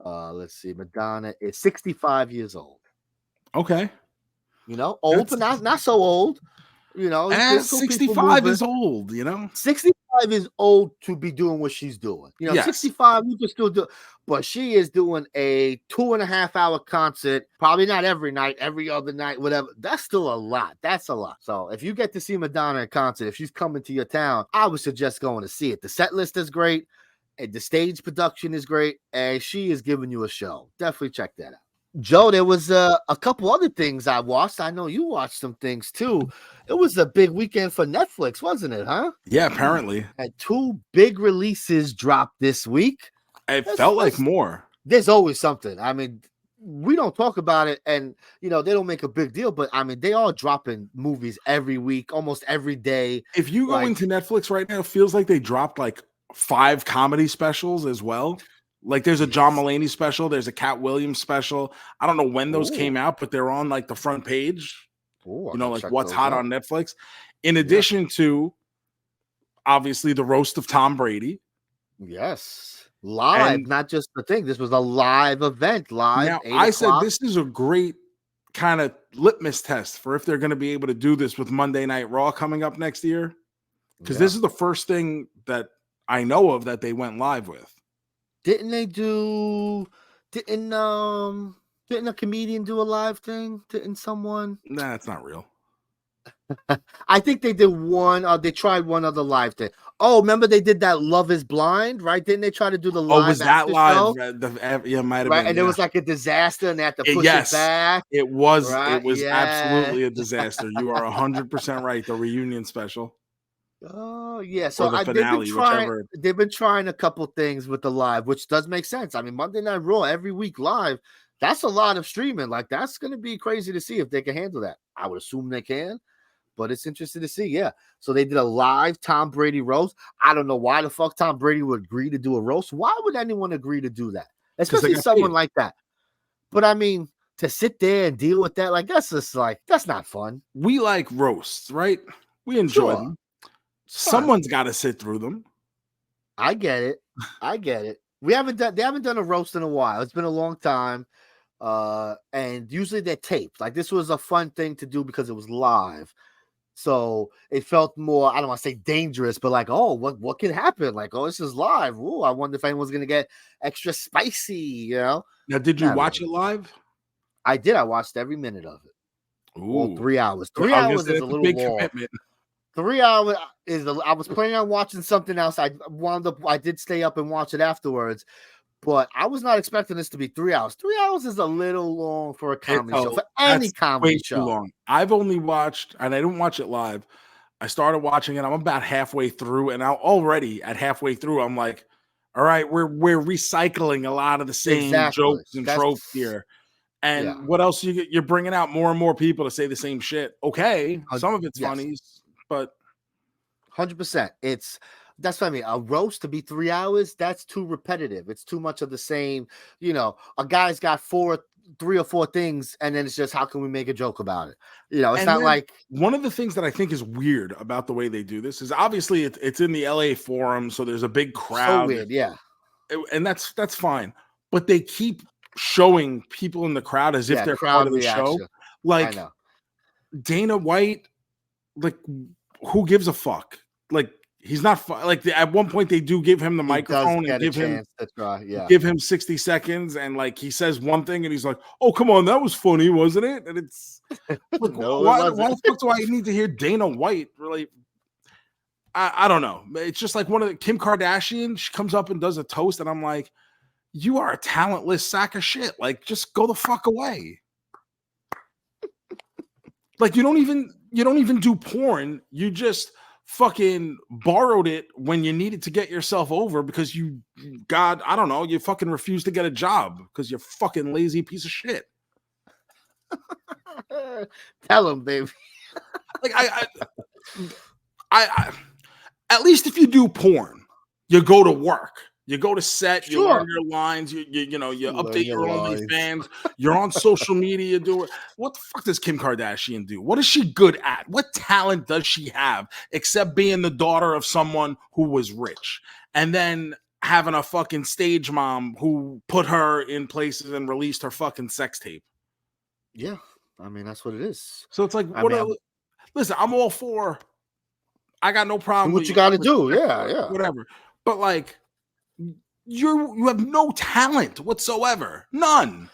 Let's see. Madonna is 65 years old. Okay. You know, old, but not so old. You know, 65 is old, you know? 65 is old to be doing what she's doing. You know, 65, you can still do, but she is doing a 2.5-hour concert, probably not every night, every other night, whatever. That's still a lot. That's a lot. So if you get to see Madonna in concert, if she's coming to your town, I would suggest going to see it. The set list is great, and the stage production is great, and she is giving you a show. Definitely check that out. Joe, there was a couple other things I watched. I know you watched some things too. It was a big weekend for Netflix, wasn't it, huh? Yeah, apparently. Had 2 big releases dropped this week. It felt like more. There's always something. I mean, we don't talk about it, and you know, they don't make a big deal, but I mean, they are dropping movies every week, almost every day. If you go into Netflix right now, it feels like they dropped like 5 comedy specials as well. Like, there's a John Mulaney special, there's a Cat Williams special. I don't know when those came out, but they're on like the front page. You know, like what's hot on Netflix. In addition to, obviously, the roast of Tom Brady. Yes, live, not just the thing. This was a live event. Live. Now, I said this is a great kind of litmus test for if they're going to be able to do this with Monday Night Raw coming up next year, because this is the first thing that I know of that they went live with. Didn't a comedian do a live thing? Didn't someone? Nah, it's not real. I think they did one. They tried one other live thing. Oh, remember they did that Love Is Blind, right? Didn't they try to do the live? Oh, was that live? Yeah, might have been. And it was like a disaster, and they had to push it back. It was. Right? It was absolutely a disaster. You are 100% right. The reunion special. Oh yeah, so the finale, they've been trying a couple things with the live, which does make sense. I mean, Monday Night Raw every week live, that's a lot of streaming. Like, that's going to be crazy to see if they can handle that. I would assume they can, but it's interesting to see. Yeah, so they did a live Tom Brady roast. I don't know why the fuck Tom Brady would agree to do a roast. Why would anyone agree to do that, especially someone like that? But I mean, to sit there and deal with that, like, that's just like, that's not fun. We like roasts, right? We enjoy them. Someone's got to sit through them. I get it. They haven't done a roast in a while. It's been a long time. And usually they're taped. Like, this was a fun thing to do because it was live. So it felt more, I don't want to say dangerous, but like, oh, what could happen? Like, oh, this is live. Ooh, I wonder if anyone's gonna get extra spicy, you know? Now, did you Not watch really. it live? I did. I watched every minute of it. All Ooh, 3 hours. well, 3 I was gonna hours say is a that's a little big long. commitment. 3 hours is I was planning on watching something else. I wound up, I did stay up and watch it afterwards, but I was not expecting this to be 3 hours. 3 hours is a little long for a comedy show, for any That's way comedy too show. long. I've only watched, and I didn't watch it live. I started watching it. I'm about halfway through, and I'm already at halfway through. I'm like, all right, we're recycling a lot of the same Exactly. jokes and tropes here. And Yeah. what else you're bringing out more and more people to say the same shit. Okay, some of it's Yes. funny, but 100%. That's what I mean. A roast to be 3 hours, that's too repetitive. It's too much of the same. You know, a guy's got 3 or 4 things, and then it's just how can we make a joke about it? You know, it's and not then like one of the things that I think is weird about the way they do this is obviously it's in the LA Forum, so there's a big so crowd. weird. Yeah. And that's fine. But they keep showing people in the crowd as if they're part crowd of the show. reaction. I Like know. Dana White, like who gives a fuck? Like he's not like at one point they do give him the He does microphone and get a give him chance to try. Yeah. give him 60 seconds and like he says one thing and he's like, oh come on, that was funny, wasn't it? And it's like No, it why wasn't. the fuck do I need to hear Dana White really? I don't know. It's just like one of the Kim Kardashian, she comes up and does a toast, and I'm like, you are a talentless sack of shit. Like, just go the fuck away. Like, you don't even do porn. You just fucking borrowed it when you needed to get yourself over because you fucking refused to get a job because you're fucking lazy piece of shit. Tell him, baby. Like I at least if you do porn, you go to work. You go to set, you learn your lines, you update your OnlyFans, you're on social media doing. What the fuck does Kim Kardashian do? What is she good at? What talent does she have except being the daughter of someone who was rich and then having a fucking stage mom who put her in places and released her fucking sex tape? Yeah, I mean that's what it is. So it's like, listen, I'm all for. I got no problem. Do what you got to do, yeah, whatever. But like. You have no talent whatsoever. None.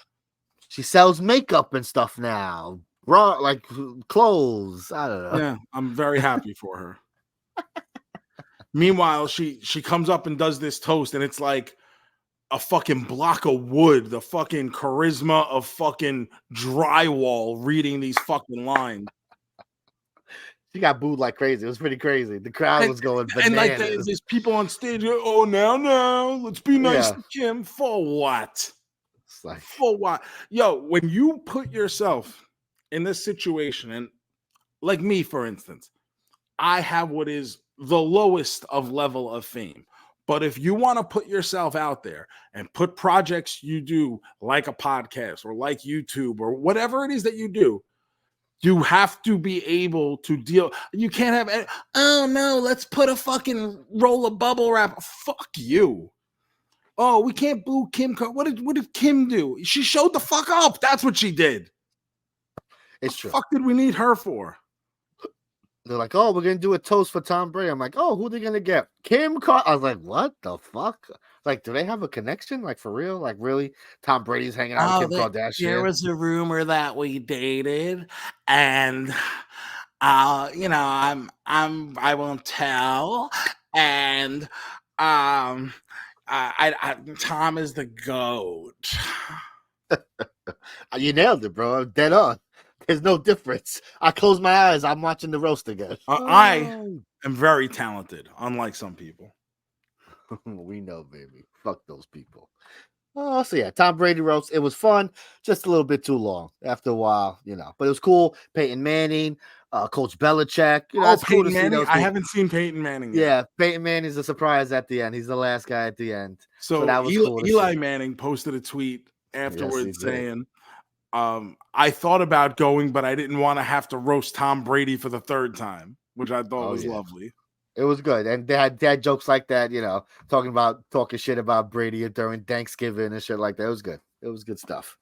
She sells makeup and stuff now. Like clothes. I don't know. Yeah, I'm very happy for her. Meanwhile, she comes up and does this toast, and it's like a fucking block of wood, the fucking charisma of fucking drywall reading these fucking lines. She got booed like crazy. It was pretty crazy. The crowd was going bananas. And like there's people on stage. Oh, now, let's be nice to Kim. For what? It's like, for what? Yo, when you put yourself in this situation, and like me, for instance, I have what is the lowest of level of fame. But if you want to put yourself out there and put projects you do like a podcast or like YouTube or whatever it is that you do, you have to be able to deal. You can't have, oh no, let's put a fucking roll of bubble wrap. Fuck you. Oh, we can't boo Kim. What did Kim do? She showed the fuck up. That's what she did. It's true. What the fuck did we need her for? They're like, oh, we're gonna do a toast for Tom Brady. I'm like, oh, who are they gonna get? Kim Kardashian. I was like, what the fuck? Like, do they have a connection? Like, for real? Like, really? Tom Brady's hanging out with Kim Kardashian. There was a rumor that we dated, and I won't tell. And Tom is the GOAT. You nailed it, bro. I'm dead on. There's no difference. I close my eyes. I'm watching the roast again. I am very talented, unlike some people. We know, baby. Fuck those people. Oh, so yeah, Tom Brady roast. It was fun. Just a little bit too long after a while, but it was cool. Peyton Manning, Coach Belichick. It's cool to see those I haven't seen Peyton Manning yet. Yeah, Peyton Manning's a surprise at the end. He's the last guy at the end. So that was cool. Eli Manning posted a tweet afterwards saying, I thought about going, but I didn't want to have to roast Tom Brady for the third time, which I thought was lovely. It was good. And they had jokes like that, talking shit about Brady during Thanksgiving and shit like that. It was good. It was good stuff.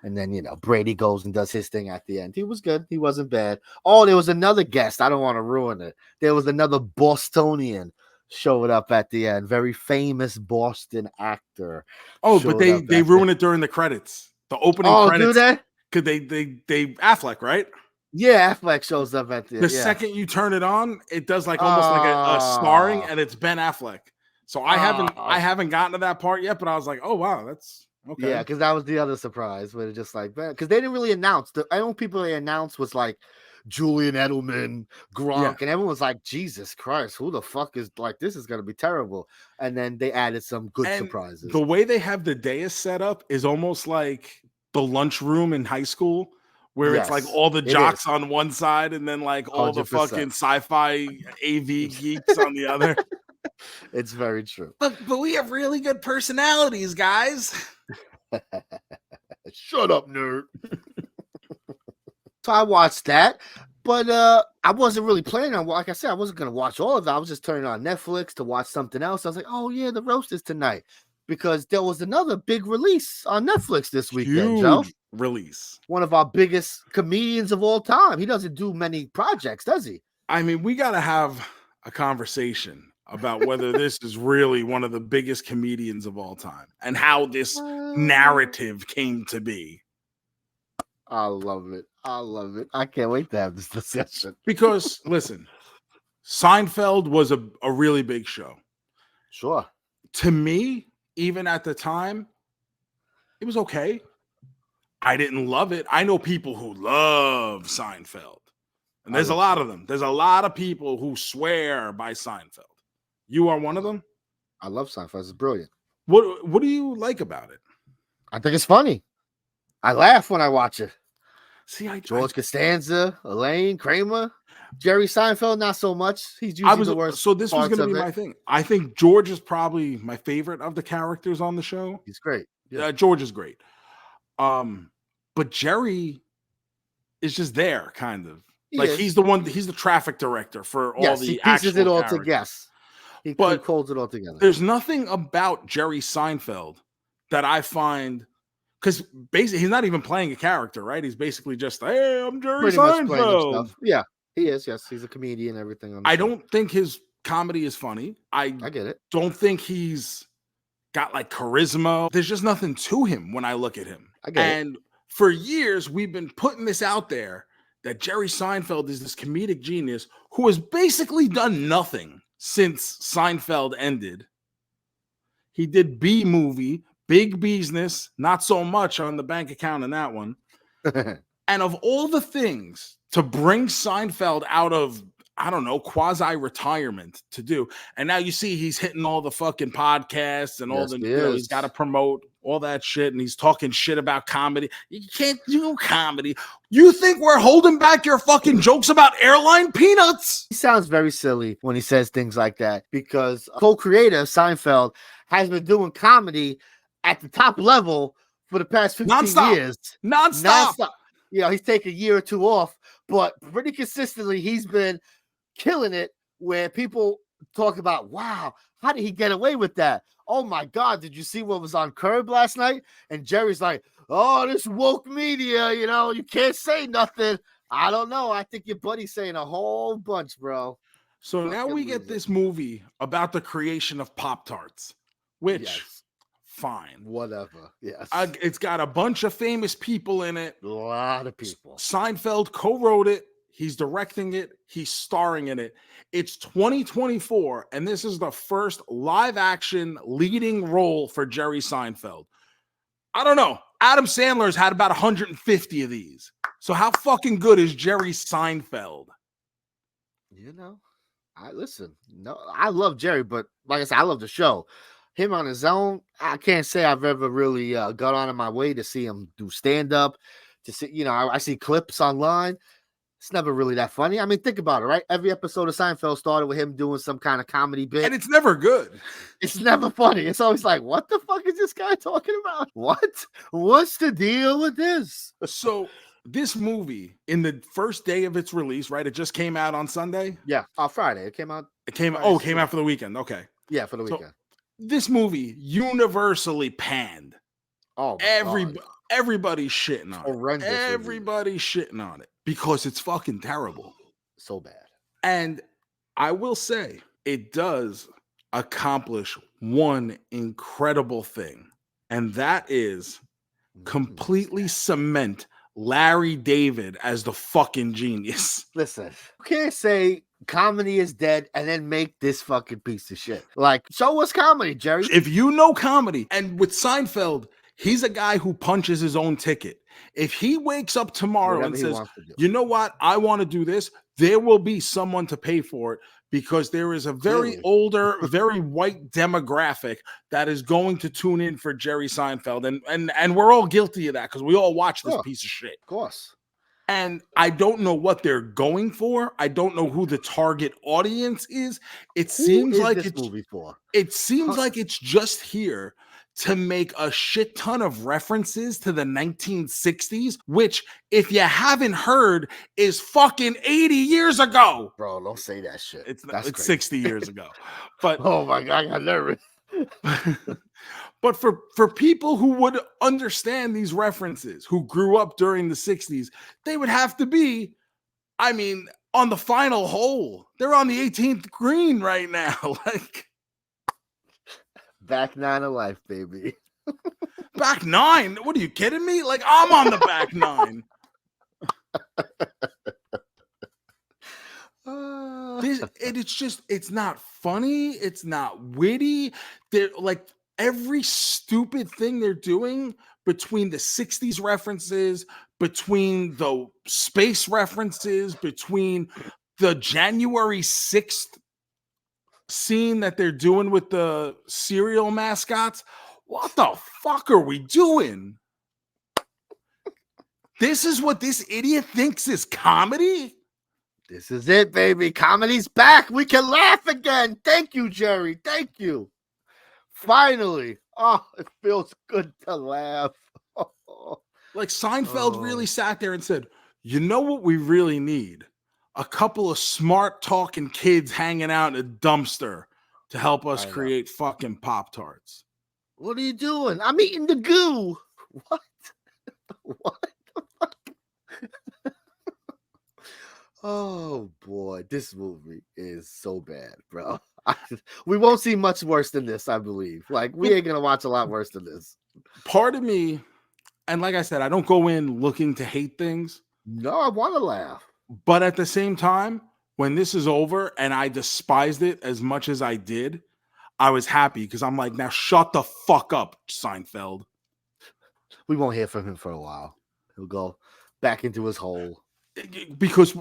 And then, Brady goes and does his thing at the end. He was good. He wasn't bad. Oh, there was another guest. I don't want to ruin it. There was another Bostonian showed up at the end. Very famous Boston actor. Oh, but they ruin it during the credits. The opening credits. Oh, do they? Because they Affleck, right? Yeah, Affleck shows up at the end. The second you turn it on, it does like almost like a starring, and it's Ben Affleck. So I haven't gotten to that part yet, but I was like, oh wow, that's okay. Yeah, because that was the other surprise. Where it's just like, because they didn't really announce. The only people they announced was like Julian Edelman, Gronk, and everyone was like, Jesus Christ, who the fuck is like, this is gonna be terrible. And then they added some good surprises. The way they have the dais set up is almost like the lunchroom in high school, where it's like all the jocks on one side and then like all 100%. The fucking sci-fi AV geeks on the other. It's very true. But we have really good personalities, guys. Shut up, nerd. So I watched that, but I wasn't really planning on. Like I said, I wasn't going to watch all of it. I was just turning on Netflix to watch something else. I was like, oh yeah, the roast is tonight, because there was another big release on Netflix this weekend. Joe, release. One of our biggest comedians of all time. He doesn't do many projects, does he? I mean, we got to have a conversation about whether this is really one of the biggest comedians of all time and how this narrative came to be. I love it. I can't wait to have this discussion. Because, listen, Seinfeld was a really big show. Sure. To me, even at the time, it was okay. I didn't love it. I know people who love Seinfeld. And there's a lot of them. There's a lot of people who swear by Seinfeld. You are one of them? I love Seinfeld. It's brilliant. What do you like about it? I think it's funny. I laugh when I watch it. See, George Costanza, Elaine, Kramer, Jerry Seinfeld, not so much. He's usually the worst. So this was going to be my thing. I think George is probably my favorite of the characters on the show. He's great. Yeah. George is great. But Jerry is just there, kind of. He's the traffic director for all the he pieces it all together. He holds it all together. There's nothing about Jerry Seinfeld that I find, because basically he's not even playing a character, right? He's basically just, hey, I'm Jerry Seinfeld. Yeah, he is. Yes, he's a comedian and everything. I don't think his comedy is funny. I get it. Don't think he's got like charisma. There's just nothing to him when I look at him. I get it. For years, we've been putting this out there that Jerry Seinfeld is this comedic genius who has basically done nothing since Seinfeld ended. He did B-movie, Big Business, not so much on the bank account in that one. And of all the things to bring Seinfeld out of, I don't know, quasi-retirement to do, and now you see he's hitting all the fucking podcasts and all he's got to promote all that shit, and he's talking shit about comedy. You can't do comedy. You think we're holding back your fucking jokes about airline peanuts? He sounds very silly when he says things like that, because co-creator Seinfeld has been doing comedy at the top level for the past 15 years. Non-stop. He's taken a year or two off, but pretty consistently he's been killing it, where people talk about, wow, how did he get away with that? Oh my God, did you see what was on Curb last night? And Jerry's like, oh, this woke media, you can't say nothing. I don't know. I think your buddy's saying a whole bunch, bro. So now we get this movie about the creation of Pop-Tarts, which, fine. Whatever. Yes. It's got a bunch of famous people in it. A lot of people. Seinfeld co-wrote it. He's directing it. He's starring in it. It's 2024, and this is the first live-action leading role for Jerry Seinfeld. I don't know. Adam Sandler's had about 150 of these. So how fucking good is Jerry Seinfeld? I love Jerry, but like I said, I love the show. Him on his own, I can't say I've ever really got on in my way to see him do stand-up. To see, I see clips online. It's never really that funny. I mean, think about it, right? Every episode of Seinfeld started with him doing some kind of comedy bit. And it's never good. It's never funny. It's always like, what the fuck is this guy talking about? What? What's the deal with this? So this movie, in the first day of its release, right? It just came out on Sunday? Yeah, on Friday. It came out for the weekend. Okay. Yeah, for the weekend. This movie universally panned. Oh, Everybody's shitting on Horrendous it. reviews. Everybody's shitting on it because it's fucking terrible. So bad. And I will say it does accomplish one incredible thing, and that is completely cement Larry David as the fucking genius. Listen, you can't say comedy is dead and then make this fucking piece of shit. Like, show us comedy, Jerry. If you know comedy, and with Seinfeld, he's a guy who punches his own ticket. If he wakes up tomorrow Whatever and he says, wants to do. you know what, I want to do this, there will be someone to pay for it because there is a very Clearly. older, very white demographic that is going to tune in for Jerry Seinfeld. And we're all guilty of that because we all watch this Sure. piece of shit. Of course. And I don't know what they're going for. I don't know who the target audience is. It seems like this it's movie for. It seems like it's just here to make a shit ton of references to the 1960s, which, if you haven't heard, is fucking 80 years ago. Bro, don't say that shit. It's crazy. 60 years ago. But oh my God, I got nervous. but for people who would understand these references, who grew up during the 60s, they would have to be, I mean, on the final hole. They're on the 18th green right now. Like, back nine of life, baby. back nine? What are you kidding me? Like, I'm on the back nine. It's not funny. It's not witty. They're like, every stupid thing they're doing, between the 60s references, between the space references, between the January 6th scene that they're doing with the cereal mascots. What the fuck are we doing? This is what this idiot thinks is comedy? This is it, baby. Comedy's back. We can laugh again. Thank you, Jerry. Thank you. Finally. Oh, it feels good to laugh. Like, Seinfeld really sat there and said, you know what we really need? A couple of smart talking kids hanging out in a dumpster to help us create fucking Pop-Tarts. What are you doing? I'm eating the goo. What? What the fuck? Oh boy, this movie is so bad, bro. We won't see much worse than this, I believe. Like, we ain't gonna watch a lot worse than this. Part of me, and like I said, I don't go in looking to hate things. No, I want to laugh. But at the same time, when this is over and I despised it as much as I did, I was happy because I'm like, now shut the fuck up, Seinfeld. We won't hear from him for a while. He'll go back into his hole. Because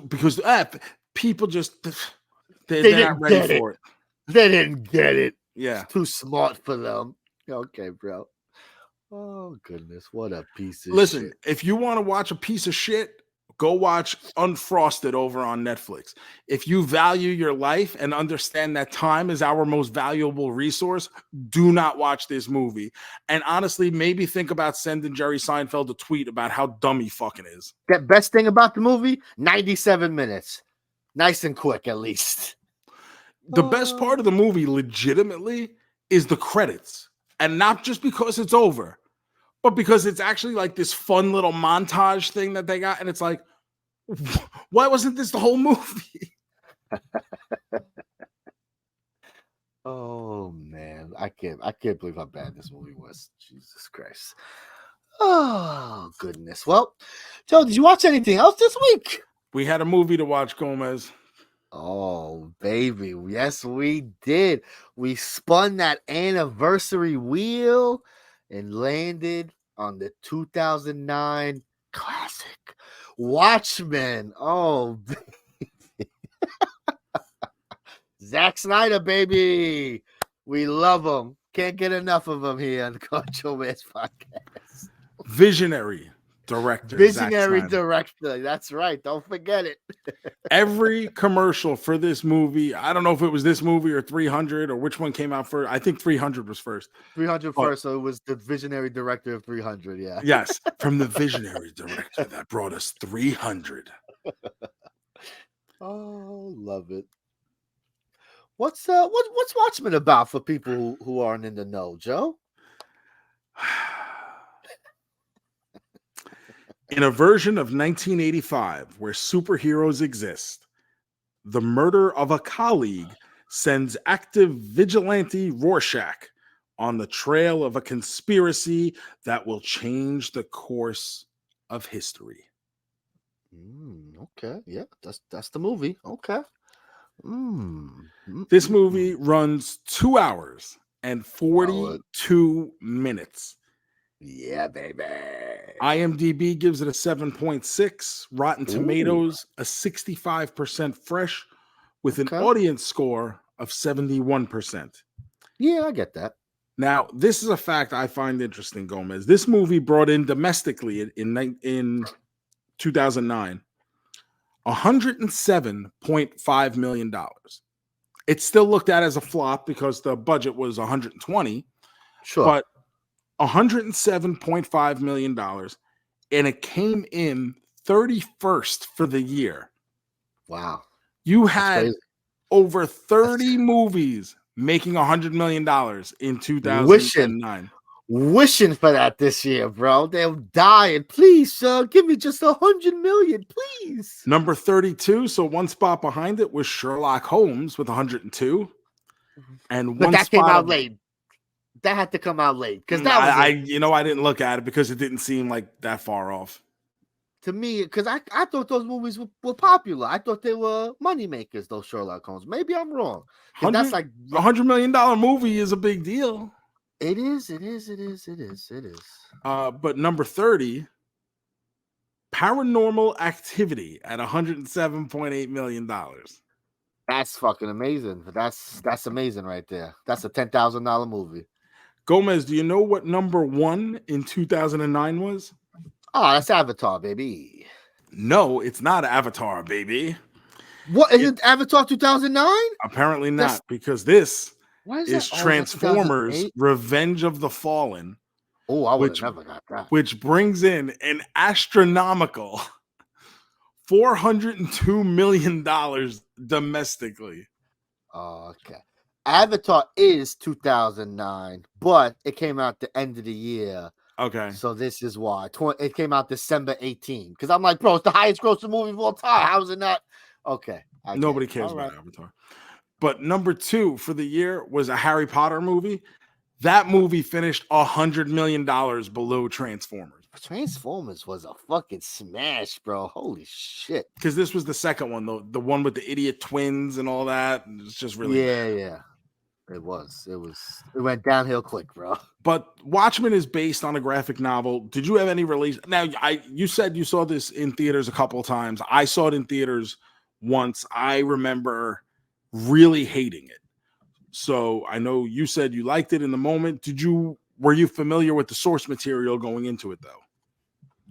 people just, they're not ready for it. They didn't get it. Yeah. It's too smart for them. Okay, bro. Oh, goodness. What a piece of shit. Listen, if you want to watch a piece of shit, go watch Unfrosted over on Netflix. If you value your life and understand that time is our most valuable resource, do not watch this movie. And honestly, maybe think about sending Jerry Seinfeld a tweet about how dumb he fucking is. The best thing about the movie, 97 minutes. Nice and quick, at least. The best part of the movie, legitimately, is the credits. And not just because it's over, but because it's actually like this fun little montage thing that they got. And it's like, why wasn't this the whole movie? Oh, man. I can't believe how bad this movie was. Jesus Christ. Oh, goodness. Well, Joe, did you watch anything else this week? We had a movie to watch, JoeMeZ. Oh, baby. Yes, we did. We spun that anniversary wheel and landed on the 2009 classic Watchmen. Oh, baby. Zack Snyder, baby. We love him. Can't get enough of him here on the JoeMeZ podcast. Visionary director. Visionary director. That's right. Don't forget it. Every commercial for this movie, I don't know if it was this movie or 300 or which one came out first. I think 300 was first. 300 first, so it was the visionary director of 300, yeah. Yes, from the visionary director that brought us 300. Oh, love it. What's Watchmen about for people who aren't in the know, Joe? In a version of 1985 where superheroes exist, the murder of a colleague sends active vigilante Rorschach on the trail of a conspiracy that will change the course of history. Okay, yeah, that's the movie. Okay. This movie runs 2 hours and Well, 42 minutes. yeah, baby. IMDb gives it a 7.6, Rotten Ooh. Tomatoes a 65% fresh, with an Okay. audience score of 71%. Yeah, I get that. Now, this is a fact I find interesting, Gomez. This movie brought in domestically in 2009 $107.5 million. It's still looked at as a flop because the budget was 120, Sure. but $107.5 million, and it came in 31st for the year. Wow. You had over 30 That's movies making $100 million in 2009. Wishing for that this year, bro. They're dying. Please, sir, give me just 100 million, please. Number 32, so one spot behind it was Sherlock Holmes with 102. And But one that spot came out late. That had to come out late because that was I didn't look at it because it didn't seem like that far off to me, because I thought those movies were popular. I thought they were money makers, those Sherlock Holmes. Maybe I'm wrong. That's like $100 million movie is a big deal. It is. But number 30, Paranormal Activity at $107.8 million. That's fucking amazing. That's amazing right there. That's a $10,000 movie. Gomez, do you know what number 1 in 2009 was? Oh, that's Avatar, baby. No, it's not Avatar, baby. What is it? Avatar 2009? Apparently not, because this is that? Transformers: Revenge of the Fallen. Oh, I would have never got that. Which brings in an astronomical $402 million domestically. Okay. Avatar is 2009, but it came out the end of the year. Okay. So this is why. It came out December 18. Because I'm like, bro, it's the highest grossing movie of all time. How is it not? Okay. Nobody cares about Avatar. But number 2 for the year was a Harry Potter movie. That movie finished $100 million below Transformers. Transformers was a fucking smash, bro. Holy shit. Because this was the second one, though, the one with the idiot twins and all that. It's just really bad. Yeah. It went downhill quick, bro. But Watchmen is based on a graphic novel. Did you have any release? Now, you said you saw this in theaters a couple of times. I saw it in theaters once. I remember really hating it. So I know you said you liked it in the moment. Were you familiar with the source material going into it, though?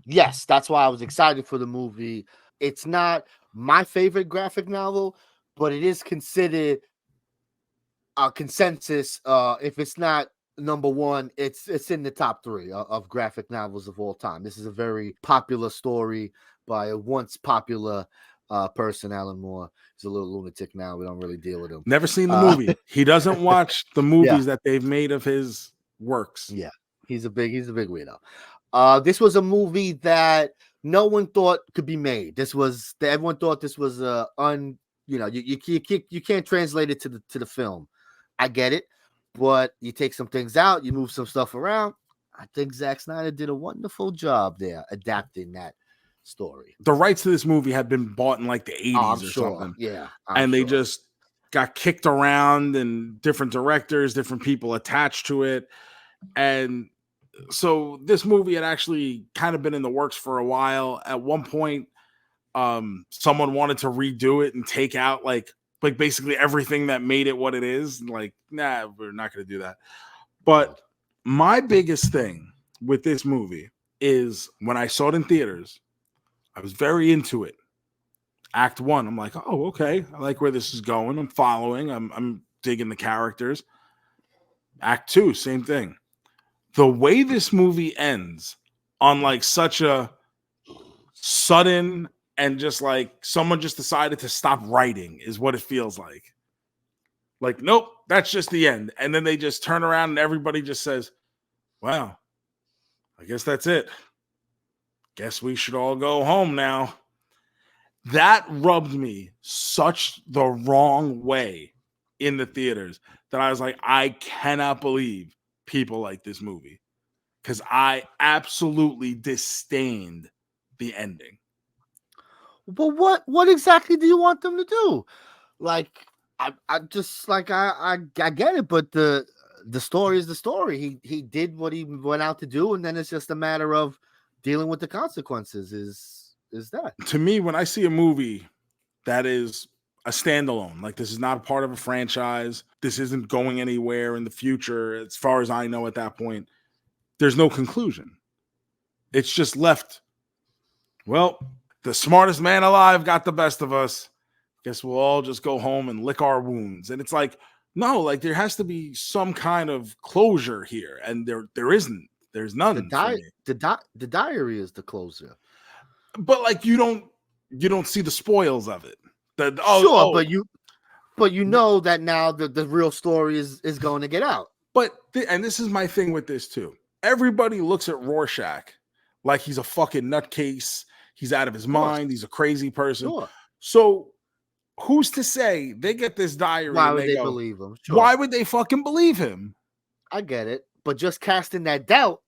Yes, that's why I was excited for the movie. It's not my favorite graphic novel, but it is considered a consensus. If it's not number 1, it's in the top 3 of graphic novels of all time. This is a very popular story by a once popular person, Alan Moore. He's a little lunatic now. We don't really deal with him. Never seen the movie. He doesn't watch the movies that they've made of his works. Yeah, he's a big weirdo. This was a movie that no one thought could be made. Everyone thought this was you can't translate it to the film. I get it, but you take some things out, you move some stuff around. I think Zack Snyder did a wonderful job there adapting that story. The rights to this movie had been bought in like the 80s something. Yeah. They just got kicked around, and different directors, different people attached to it. And so this movie had actually kind of been in the works for a while. At one point, someone wanted to redo it and take out like basically everything that made it what it is. Like, nah, we're not going to do that. But my biggest thing with this movie is when I saw it in theaters, I was very into it. Act 1, I'm like, oh, okay. I like where this is going. I'm following. I'm digging the characters. Act 2, same thing. The way this movie ends on like such a sudden and just like someone just decided to stop writing is what it feels like. Like, nope, that's just the end. And then they just turn around and everybody just says, wow, I guess that's it. guess we should all go home now. That rubbed me such the wrong way in the theaters that I was like, I cannot believe people like this movie, because I absolutely disdained the ending. But what exactly do you want them to do? Like, I just like I get it, but the story is the story. He did what he went out to do, and then it's just a matter of dealing with the consequences. Is that to me, when I see a movie that is a standalone, like this is not a part of a franchise, this isn't going anywhere in the future, as far as I know at that point, there's no conclusion. It's just left. Well, the smartest man alive got the best of us. Guess we'll all just go home and lick our wounds. And it's like, no, like there has to be some kind of closure here, and there isn't. There's none. The diary is the closer. But like you don't see the spoils of it. But you know that now the real story is going to get out. But and this is my thing with this too. Everybody looks at Rorschach like he's a fucking nutcase. He's out of his mind. He's a crazy person. Sure. So who's to say they get this diary? Why would they believe him? Sure. Why would they fucking believe him? I get it, but just casting that doubt,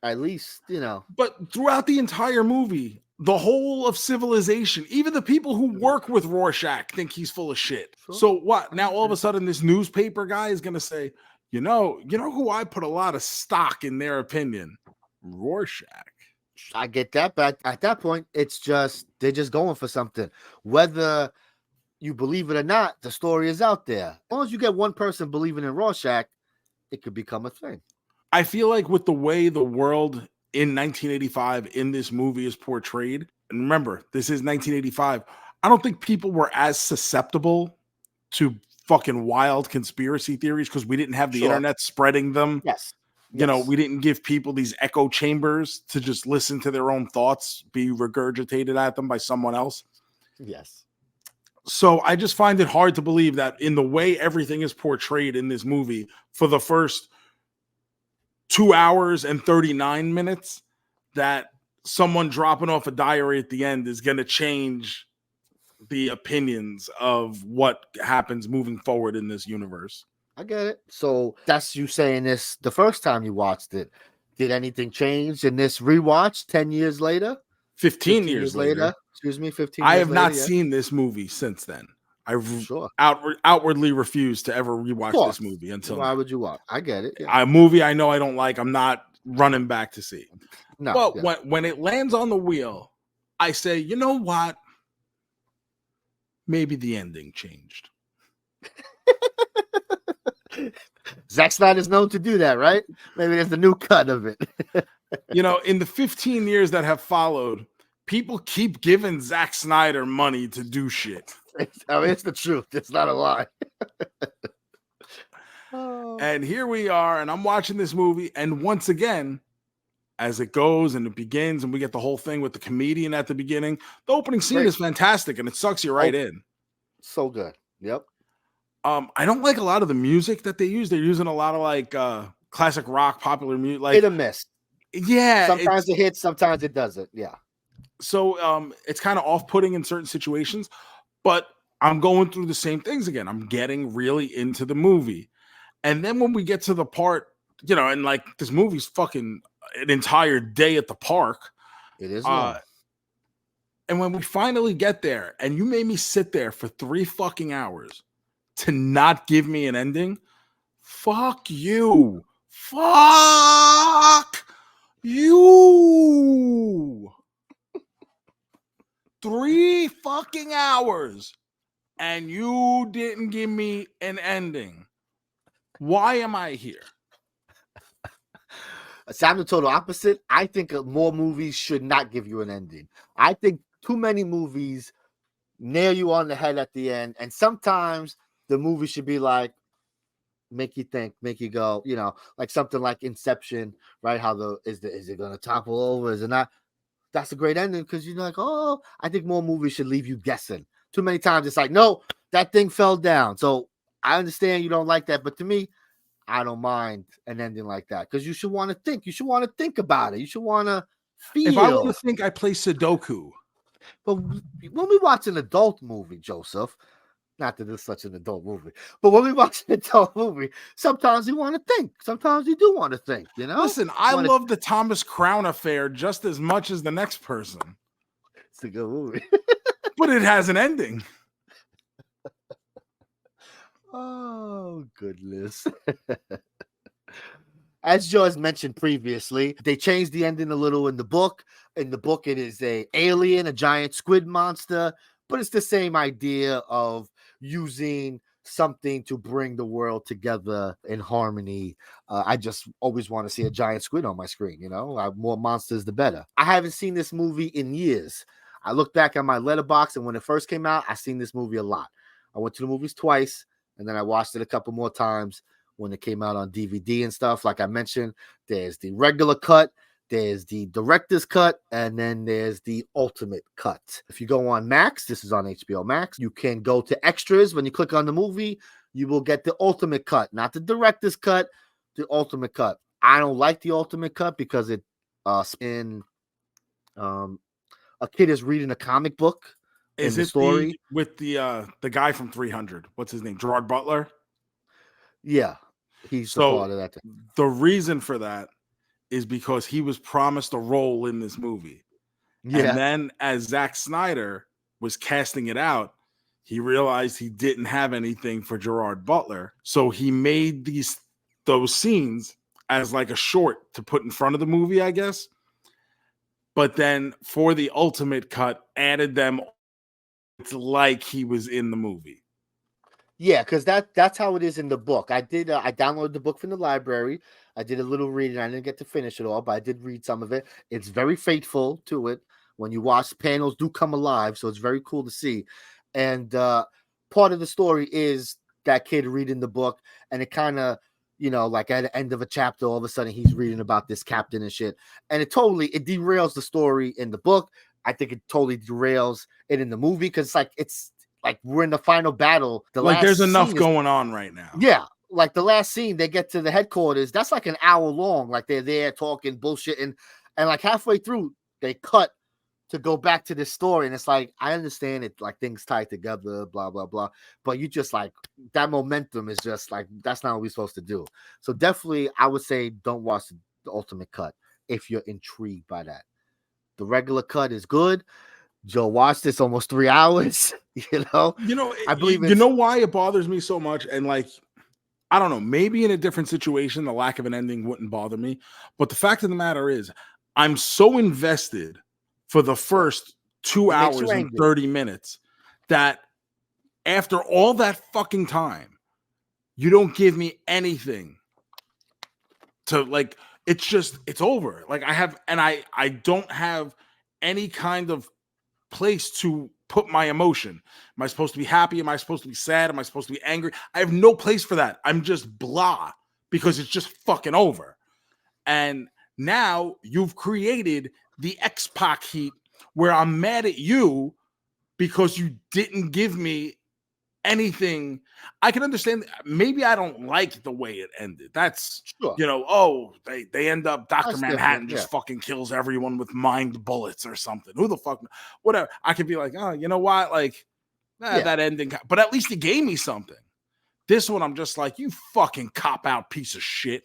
at least, you know. But throughout the entire movie, the whole of civilization, even the people who work with Rorschach, think he's full of shit. Sure. So what? Now all of a sudden, this newspaper guy is going to say, you know who I put a lot of stock in their opinion? Rorschach. I get that, but at that point, it's just they're just going for something. Whether you believe it or not, the story is out there. As long as you get one person believing in Rorschach, it could become a thing. I feel like with the way the world in 1985 in this movie is portrayed, and remember, this is 1985, I don't think people were as susceptible to fucking wild conspiracy theories because we didn't have the internet spreading them. Yes. You know, we didn't give people these echo chambers to just listen to their own thoughts be regurgitated at them by someone else. Yes. So I just find it hard to believe that in the way everything is portrayed in this movie for the first 2 hours and 39 minutes, that someone dropping off a diary at the end is going to change the opinions of what happens moving forward in this universe. I get it. So that's you saying this the first time you watched it. Did anything change in this rewatch 10 years later? 15 years later. Excuse me, 15 I years have later, not seen this movie since then. I outwardly refuse to ever rewatch this movie until why would you watch? I get it. Yeah. A movie I know I don't like, I'm not running back to see. No, but when it lands on the wheel, I say, you know what? Maybe the ending changed. Zack Snyder's known to do that, right? Maybe there's a new cut of it. You know, in the 15 years that have followed, people keep giving Zack Snyder money to do shit. I mean, it's the truth. It's not a lie. And here we are, and I'm watching this movie, and once again, as it goes and it begins, and we get the whole thing with the comedian at the beginning, the opening scene is fantastic, and it sucks you right in. So good. Yep. I don't like a lot of the music that they use. They're using a lot of like classic rock, popular music, like hit or miss. Yeah, sometimes it hits, sometimes it doesn't. Yeah. So it's kind of off-putting in certain situations, but I'm going through the same things again. I'm getting really into the movie. And then when we get to the part, you know, and like this movie's fucking an entire day at the park. It is. And when we finally get there, and you made me sit there for 3 fucking hours to not give me an ending, fuck you. Fuck you. 3 fucking hours, and you didn't give me an ending. Why am I here? So I'm the total opposite. I think more movies should not give you an ending. I think too many movies nail you on the head at the end, and sometimes the movie should be like, make you think, make you go, you know, like something like Inception, right? How is it going to topple over? Is it not? That's a great ending because you're like, oh, I think more movies should leave you guessing. Too many times it's like, no, that thing fell down. So I understand you don't like that, but to me, I don't mind an ending like that because you should want to think. You should want to think about it. You should want to If I want feel. to think, I play Sudoku. But when we watch an adult movie, Joseph, not that it's such an adult movie, but when we watch an adult movie, sometimes you want to think. Sometimes you do want to think, you know? Listen, I love the Thomas Crown Affair just as much as the next person. It's a good movie. But it has an ending. Oh, goodness. As Joe has mentioned previously, they changed the ending a little in the book. In the book, it is a alien, a giant squid monster, but it's the same idea of using something to bring the world together in harmony. I just always want to see a giant squid on my screen, you know? More monsters, the better. I haven't seen this movie in years. I look back at my letterbox, and when it first came out, I seen this movie a lot. I went to the movies twice, and then I watched it a couple more times when it came out on DVD and stuff. Like I mentioned, there's the regular cut, there's the director's cut, and then there's the ultimate cut. If you go on Max, this is on HBO Max, you can go to extras. When you click on the movie, you will get the ultimate cut, not the director's cut, the ultimate cut. I don't like the ultimate cut because it a kid is reading a comic book. Is the it story with the guy from 300? What's his name? Gerard Butler? Yeah, he's the part of that thing. The reason for that is because he was promised a role in this movie. Yeah. And then as Zack Snyder was casting it out, he realized he didn't have anything for Gerard Butler. So he made those scenes as like a short to put in front of the movie, I guess. But then for the ultimate cut, added them. It's like he was in the movie. Yeah, because that's how it is in the book. I downloaded the book from the library. I did a little reading. I didn't get to finish it all, but I did read some of it. It's very faithful to it. When you watch, panels do come alive, so it's very cool to see. And part of the story is that kid reading the book, and it kind of, you know, like at the end of a chapter, all of a sudden he's reading about this captain and shit. And it derails the story in the book. I think it totally derails it in the movie because it's like we're in the final battle. There's enough going on right now. Yeah. Like the last scene, they get to the headquarters. That's like an hour long. Like they're there talking bullshit. And like halfway through, they cut to go back to this story. And it's like, I understand it, like things tied together, blah, blah, blah. But you just like that momentum is just like, that's not what we're supposed to do. So definitely, I would say don't watch the ultimate cut if you're intrigued by that. The regular cut is good. Joe watched this almost 3 hours. I believe you know why it bothers me so much. And like, I don't know, maybe in a different situation, the lack of an ending wouldn't bother me. But the fact of the matter is, I'm so invested for the first 2 hours and 30 minutes that after all that fucking time, you don't give me anything to like. It's over. Like I don't have any kind of place to put my emotion. Am I supposed to be happy? Am I supposed to be sad? Am I supposed to be angry? I have no place for that. I'm just blah because it's just fucking over. And now you've created the X-Pac heat where I'm mad at you because you didn't give me anything. I can understand. Maybe I don't like the way it ended. That's sure. They end up Dr. Manhattan just fucking kills everyone with mind bullets or something. Who the fuck? Whatever. I could be like, oh, you know what? Like that ending, but at least he gave me something. This one, I'm just like, you fucking cop out piece of shit.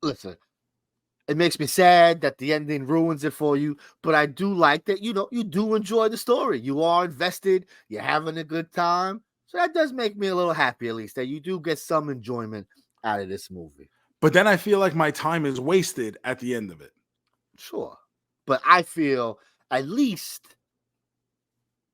Listen. It makes me sad that the ending ruins it for you, but I do like that, you do enjoy the story. You are invested. You're having a good time. So that does make me a little happy, at least, that you do get some enjoyment out of this movie. But then I feel like my time is wasted at the end of it. Sure. But I feel at least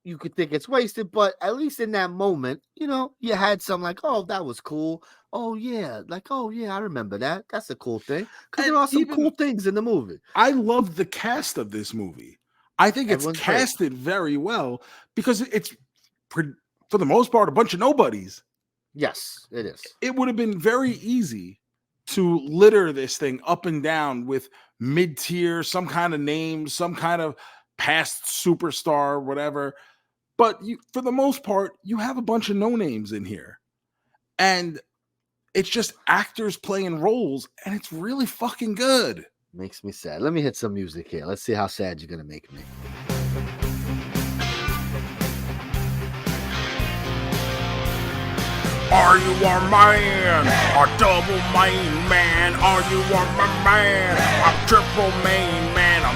you could think it's wasted, but at least in that moment, you had some like, oh, that was cool. Oh, yeah. Like, oh, yeah, I remember that. That's a cool thing. Because there are some cool things in the movie. I love the cast of this movie. I think it's casted very well because it's, for the most part, a bunch of nobodies. Yes, it is. It would have been very easy to litter this thing up and down with mid-tier, some kind of name, some kind of past superstar, whatever. But for the most part, you have a bunch of no names in here. And It's just actors playing roles, and it's really fucking good. Makes me sad. Let me hit some music here. Let's see how sad you're gonna make me. Are you a man? A double main man? Are you a man? A triple main man? A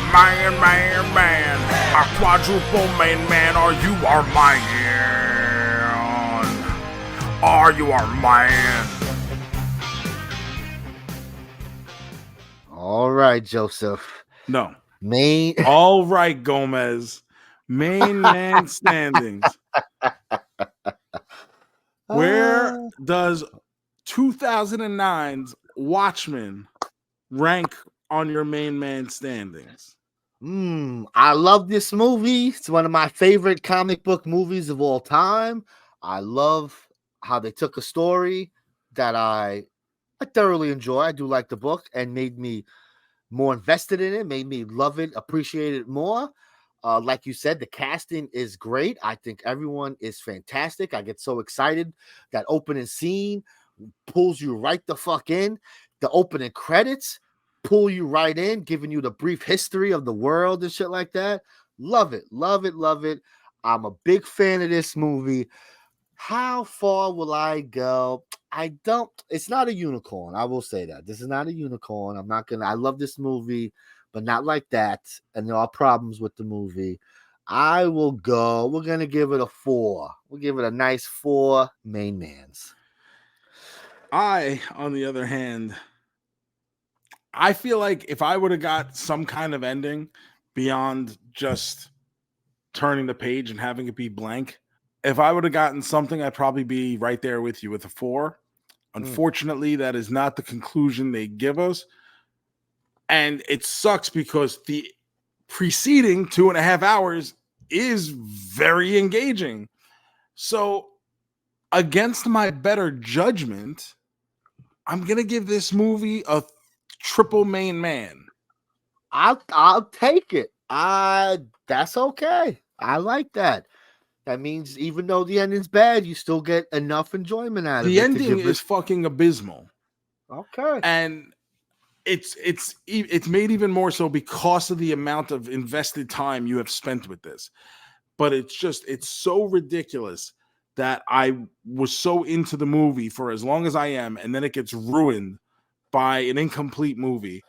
man? A quadruple main man? Are you a man? Are you a man? All right, Joseph. No. Main. All right, Gomez. Main man standings. Where does 2009's Watchmen rank on your main man standings? I love this movie. It's one of my favorite comic book movies of all time. I love how they took a story that I thoroughly enjoy. I do like the book, and made me more invested in it, made me love it, appreciate it more. Like you said, the casting is great. I think everyone is fantastic. I get so excited. That opening scene pulls you right the fuck in. The opening credits pull you right in, giving you the brief history of the world and shit like that. Love it, love it, love it. I'm a big fan of this movie. How far will I go? It's not a unicorn. I will say that. This is not a unicorn. I love this movie, but not like that. And there are problems with the movie. We're going to give it a 4. We'll give it a nice 4 main mans. I, on the other hand, I feel like if I would have got some kind of ending beyond just turning the page and having it be blank, if I would have gotten something, I'd probably be right there with you with a 4. Unfortunately, that is not the conclusion they give us. And it sucks because the preceding 2.5 hours is very engaging. So, against my better judgment, I'm going to give this movie a triple main man. I'll take it. That's okay. I like that. That means even though the ending's bad, you still get enough enjoyment out of it. The ending is fucking abysmal. Okay. And it's made even more so because of the amount of invested time you have spent with this. But it's so ridiculous that I was so into the movie for as long as I am, and then it gets ruined by an incomplete movie.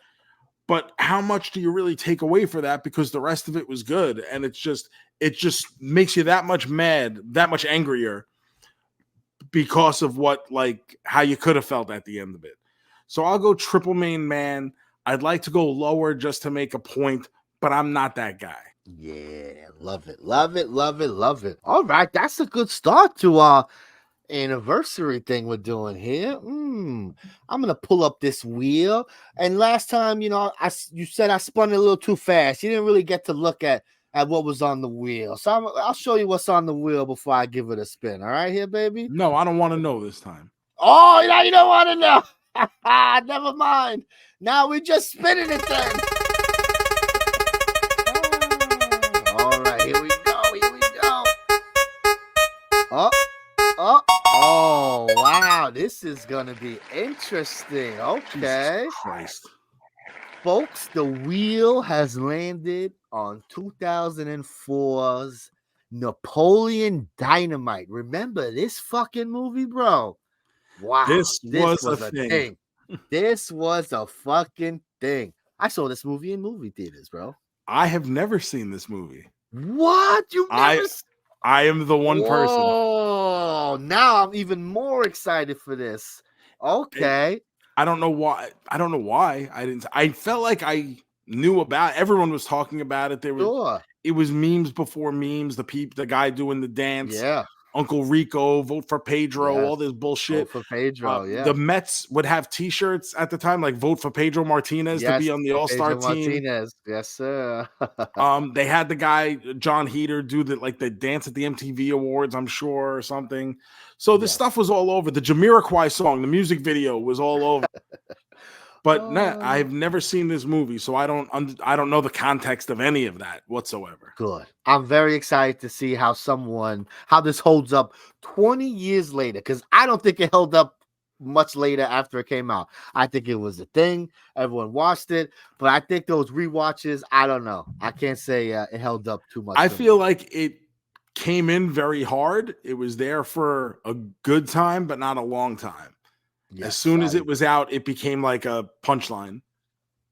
But how much do you really take away for that? Because the rest of it was good, and it just makes you that much mad, that much angrier because of how you could have felt at the end of it. So I'll go triple main man. I'd like to go lower just to make a point, but I'm not that guy. Yeah, love it, love it, love it, love it. All right, that's a good start to our anniversary thing we're doing here. I'm gonna pull up this wheel. And last time, you said I spun it a little too fast. You didn't really get to look at what was on the wheel. So I'll show you what's on the wheel before I give it a spin. All right, here, baby. No, I don't want to know this time. Oh, now you don't want to know. Never mind. Now we just spinning it then. All right, here we go. Oh, wow. This is going to be interesting. Okay. Jesus Christ. Folks, the wheel has landed on 2004's Napoleon Dynamite. Remember this fucking movie, bro? Wow. This was a thing. This was a fucking thing. I saw this movie in movie theaters, bro. I have never seen this movie. What? I am the one person. Oh, now I'm even more excited for this. Okay. I don't know why. I felt like I knew about it. Everyone was talking about it. It was memes before memes. The guy doing the dance. Yeah. Uncle Rico, vote for Pedro, all this bullshit. Vote for Pedro, yeah. The Mets would have T-shirts at the time, like vote for Pedro Martinez to be on the All-Star team. Martinez. Yes, sir. They had the guy John Heater do the dance at the MTV Awards, I'm sure, or something. So this stuff was all over. The Jamiroquai song, the music video was all over. But I've never seen this movie, so I don't know the context of any of that whatsoever. Good. I'm very excited to see how this holds up 20 years later, because I don't think it held up much later after it came out. I think it was a thing. Everyone watched it, but I think those rewatches, I don't know. I can't say it held up too much. I feel like it came in very hard. It was there for a good time, but not a long time. Yes, as soon as it was out, it became like a punchline.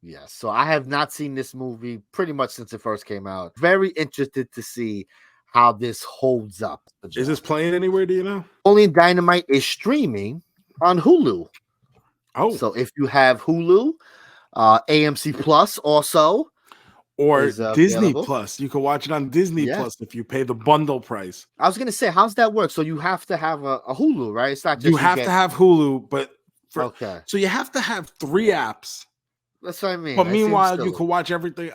Yes. So I have not seen this movie pretty much since it first came out. Very interested to see how this holds up. Is this playing anywhere? Do you know? Only Dynamite is streaming on Hulu. Oh, so if you have Hulu, AMC Plus also, or Disney Plus, you can watch it on Disney Plus if you pay the bundle price. I was gonna say, how's that work? So you have to have a Hulu, right? It's not just you have to have Hulu, but okay. So you have to have 3 apps. That's what I mean. But meanwhile, you can watch everything.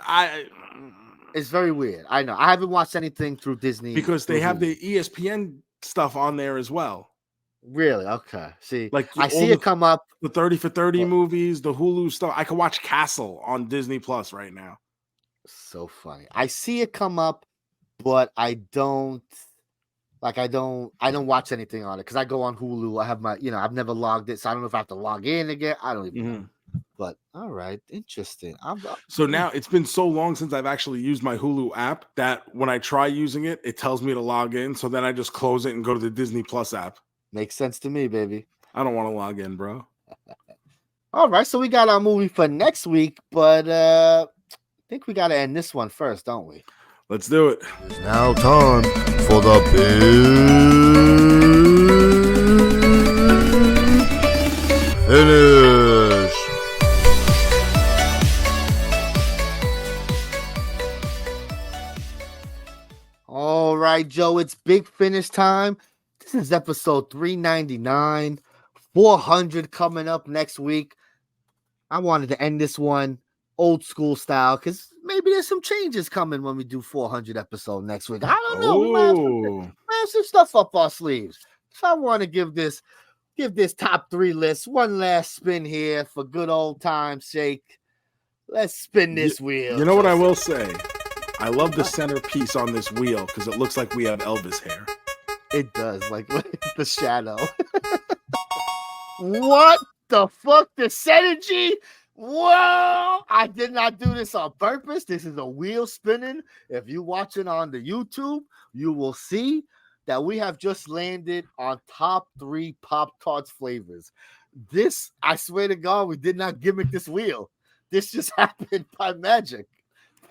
It's very weird. I know. I haven't watched anything through Disney because they have the ESPN stuff on there as well. Really? Okay. See, like I see it come up. The 30 for 30 movies, the Hulu stuff. I can watch Castle on Disney Plus right now. So funny. I see it come up, but I don't watch anything on it because I go on Hulu. I have my, I've never logged it, so I don't know if I have to log in again. I don't even know. But all right, interesting. So now it's been so long since I've actually used my Hulu app that when I try using it, it tells me to log in. So then I just close it and go to the Disney Plus app. Makes sense to me, baby. I don't want to log in, bro. All right, so we got our movie for next week, but I think we got to end this one first, don't we? Let's do it. It's now time for the big finish. All right, Joe, it's big finish time. This is episode 399, 400 coming up next week. I wanted to end this one old school style because maybe there's some changes coming when we do 400 episode next week. I don't know. We might have some stuff up our sleeves. So I want to give this top 3 list one last spin here for good old time's sake. Let's spin this wheel. You know what I will say? I love the centerpiece on this wheel because it looks like we have Elvis hair. It does, like the shadow. What the fuck? This energy? Whoa! I did not do this on purpose. This is a wheel spinning. If you watch it on the YouTube, you will see that we have just landed on top 3 Pop-Tarts flavors. This, I swear to God, we did not gimmick this wheel. This just happened by magic.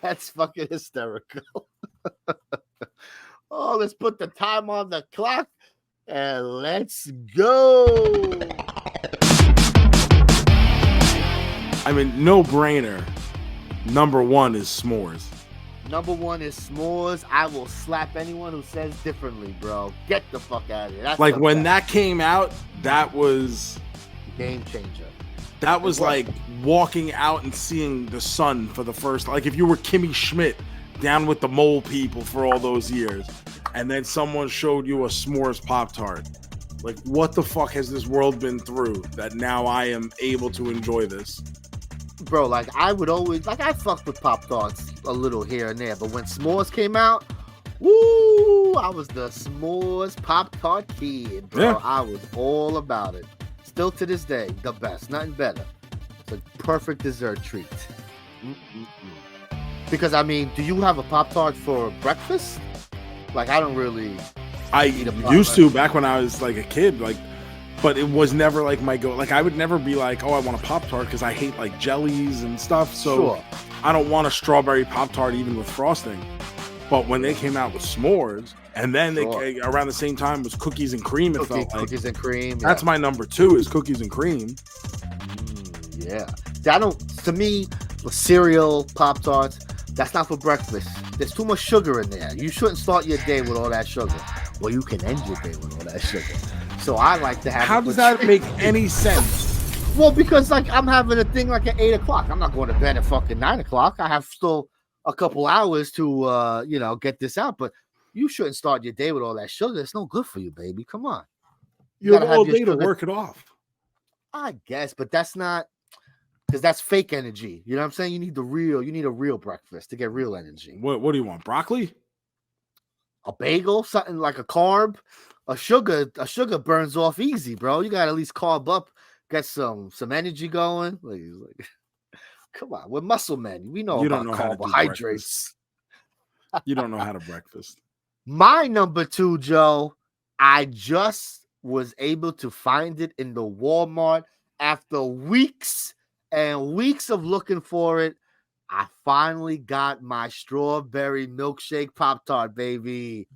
That's fucking hysterical. Oh, let's put the time on the clock and let's go. I mean, no brainer. Number 1 is s'mores. Number 1 is s'mores. I will slap anyone who says differently, bro. Get the fuck out of here. That's like when that came out, that was game changer. That was like walking out and seeing the sun for the first. Like if you were Kimmy Schmidt down with the mole people for all those years, and then someone showed you a s'mores Pop-Tart. Like, what the fuck has this world been through that now I am able to enjoy this? Bro, like I would always, like I fucked with Pop-Tarts a little here and there, but when s'mores came out, woo, I was the s'mores Pop-Tart kid, bro. Yeah. I was all about it. Still to this day, the best, nothing better. It's a perfect dessert treat. Because, I mean, do you have a Pop-Tart for breakfast? Like, I don't really. I used to back when I was like a kid, like, but it was never like my go. Like, I would never be like, oh, I want a Pop-Tart because I hate like jellies and stuff. So sure. I don't want a strawberry Pop-Tart even with frosting. But when they came out with s'mores, and then they around the same time was cookies and cream, it felt like cookies and cream. That's my number 2 is cookies and cream. Yeah, I don't. To me, with cereal Pop-Tarts, that's not for breakfast. There's too much sugar in there. You shouldn't start your day with all that sugar. Well, you can end your day with all that sugar. So I like to have. How does that make any sense? Well, because like I'm having a thing like at 8 o'clock. I'm not going to bed at fucking 9 o'clock. I have still a couple hours to get this out. But you shouldn't start your day with all that sugar. It's no good for you, baby. Come on. You have all day to work it off. I guess, but that's not. Because that's fake energy. You know what I'm saying? You need a real breakfast to get real energy. What do you want? Broccoli? A bagel? Something like a carb? A sugar burns off easy, bro. You got to at least carb up get some energy going. Like, come on, we're muscle men. We know You don't about know how to do carbohydrates. You don't know how to breakfast. My number 2, Joe, I just was able to find it in the Walmart after weeks and weeks of looking for it. I finally got my strawberry milkshake Pop-Tart, baby.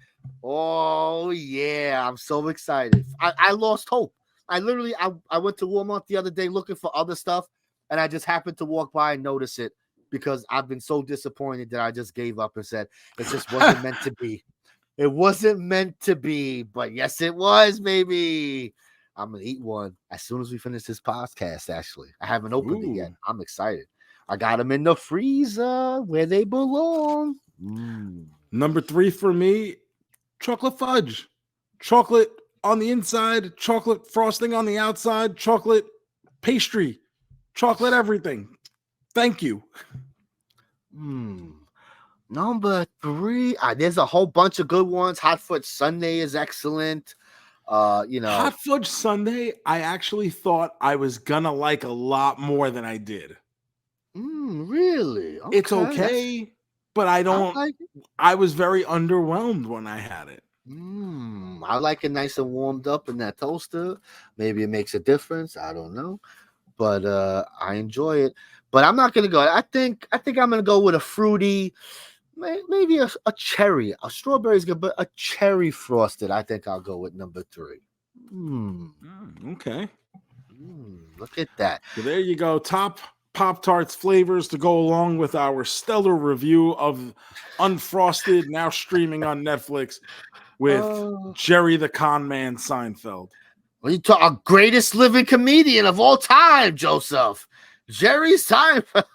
Oh, yeah. I'm so excited. I lost hope. I went to Walmart the other day looking for other stuff, and I just happened to walk by and notice it because I've been so disappointed that I just gave up and said it just wasn't meant to be. It wasn't meant to be, but yes, it was, baby. I'm going to eat one as soon as we finish this podcast, actually. I haven't opened it yet. I'm excited. I got them in the freezer where they belong. Number 3 for me, chocolate fudge. Chocolate on the inside, chocolate frosting on the outside, chocolate pastry, chocolate everything. Thank you. Number 3, there's a whole bunch of good ones. Hot Fudge Sundae is excellent. Hot Fudge Sundae, I actually thought I was gonna like a lot more than I did. Really? Okay, it's okay, but I was very underwhelmed when I had it. I like it nice and warmed up in that toaster. Maybe it makes a difference. I don't know, but I enjoy it. But I'm not gonna go. I think I'm gonna go with a fruity, maybe a cherry. A strawberry's good, but a cherry frosted. I think I'll go with number 3. Okay. Look at that. So there you go. Top Pop-Tarts flavors to go along with our stellar review of Unfrosted, now streaming on Netflix with Jerry the Con Man Seinfeld. Well, you talk our greatest living comedian of all time, Joseph. Jerry Seinfeld.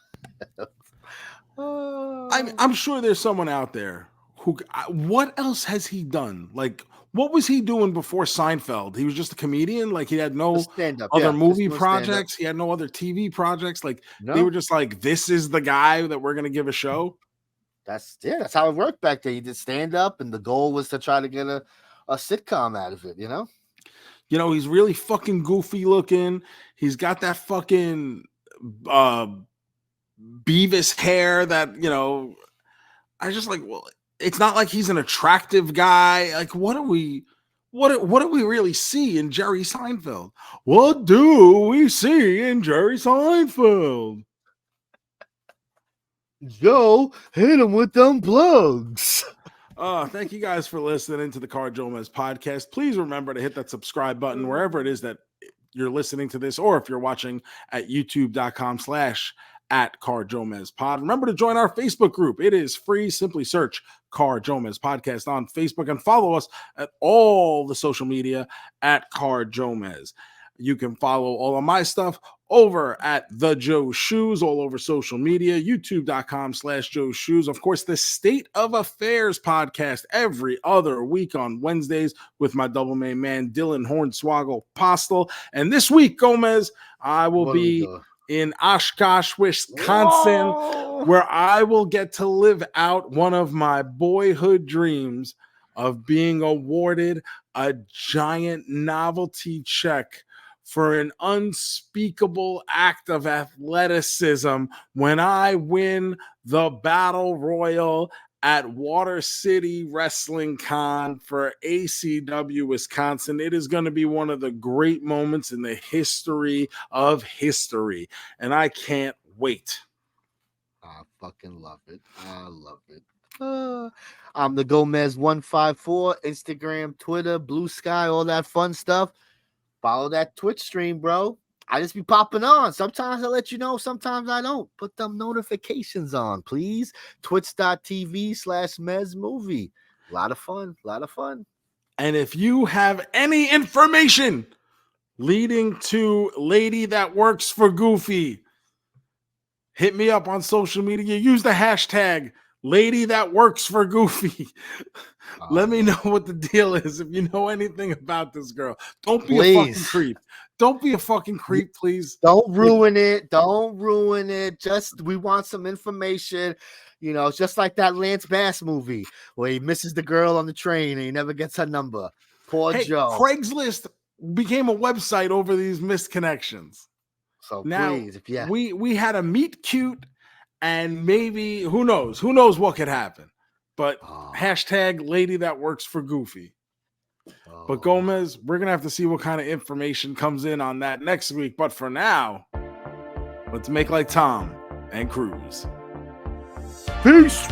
I'm sure there's someone out there who. What else has he done? Like, what was he doing before Seinfeld? He was just a comedian. Like, he had no other movie projects. He had no other TV projects. Like, they were just like, this is the guy that we're gonna give a show. That's how it worked back then. He did stand up, and the goal was to try to get a sitcom out of it. He's really fucking goofy looking. He's got that fucking Beavis hair that, I just like, well, it's not like he's an attractive guy. Like, what do we really see in Jerry Seinfeld? What do we see in Jerry Seinfeld? Joe, hit him with them plugs. Thank you guys for listening to the JoeMeZ podcast. Please remember to hit that subscribe button wherever it is that you're listening to this, or if you're watching at youtube.com/@JoeMeZ Remember to join our Facebook group. It is free. Simply search JoeMeZ Podcast on Facebook and follow us at all the social media at JoeMeZ. You can follow all of my stuff over at The Joe Shoes, all over social media, youtube.com/Joe Shoes. Of course, the State of Affairs podcast every other week on Wednesdays with my double main man, Dylan Hornswoggle Postel. And this week, Gomez, I will be in Oshkosh, Wisconsin, where I will get to live out one of my boyhood dreams of being awarded a giant novelty check for an unspeakable act of athleticism when I win the Battle Royal at Water City Wrestling Con for ACW Wisconsin. It is going to be one of the great moments in the history of history, and I can't wait. I fucking love it. I love it. I'm the JoeMeZ154, Instagram, Twitter, Blue Sky, all that fun stuff. Follow that Twitch stream, bro. I just be popping on. Sometimes I let you know, sometimes I don't. Put them notifications on, please. Twitch.tv/MEZmovie. A lot of fun. And if you have any information leading to Lady That Works for Goofy, hit me up on social media. Use the hashtag Lady That Works for Goofy. Let me know what the deal is. If you know anything about this girl, don't be a fucking creep. Don't be a fucking creep, please. Don't ruin it. Don't ruin it. Just, we want some information. It's just like that Lance Bass movie where he misses the girl on the train and he never gets her number. Poor Joe. Craigslist became a website over these missed connections. So Now, please, if you we had a meet cute, and maybe who knows what could happen. But hashtag lady that works for Goofy. But Gomez, we're gonna have to see what kind of information comes in on that next week. But for now, let's make like Tom and cruise. Peace.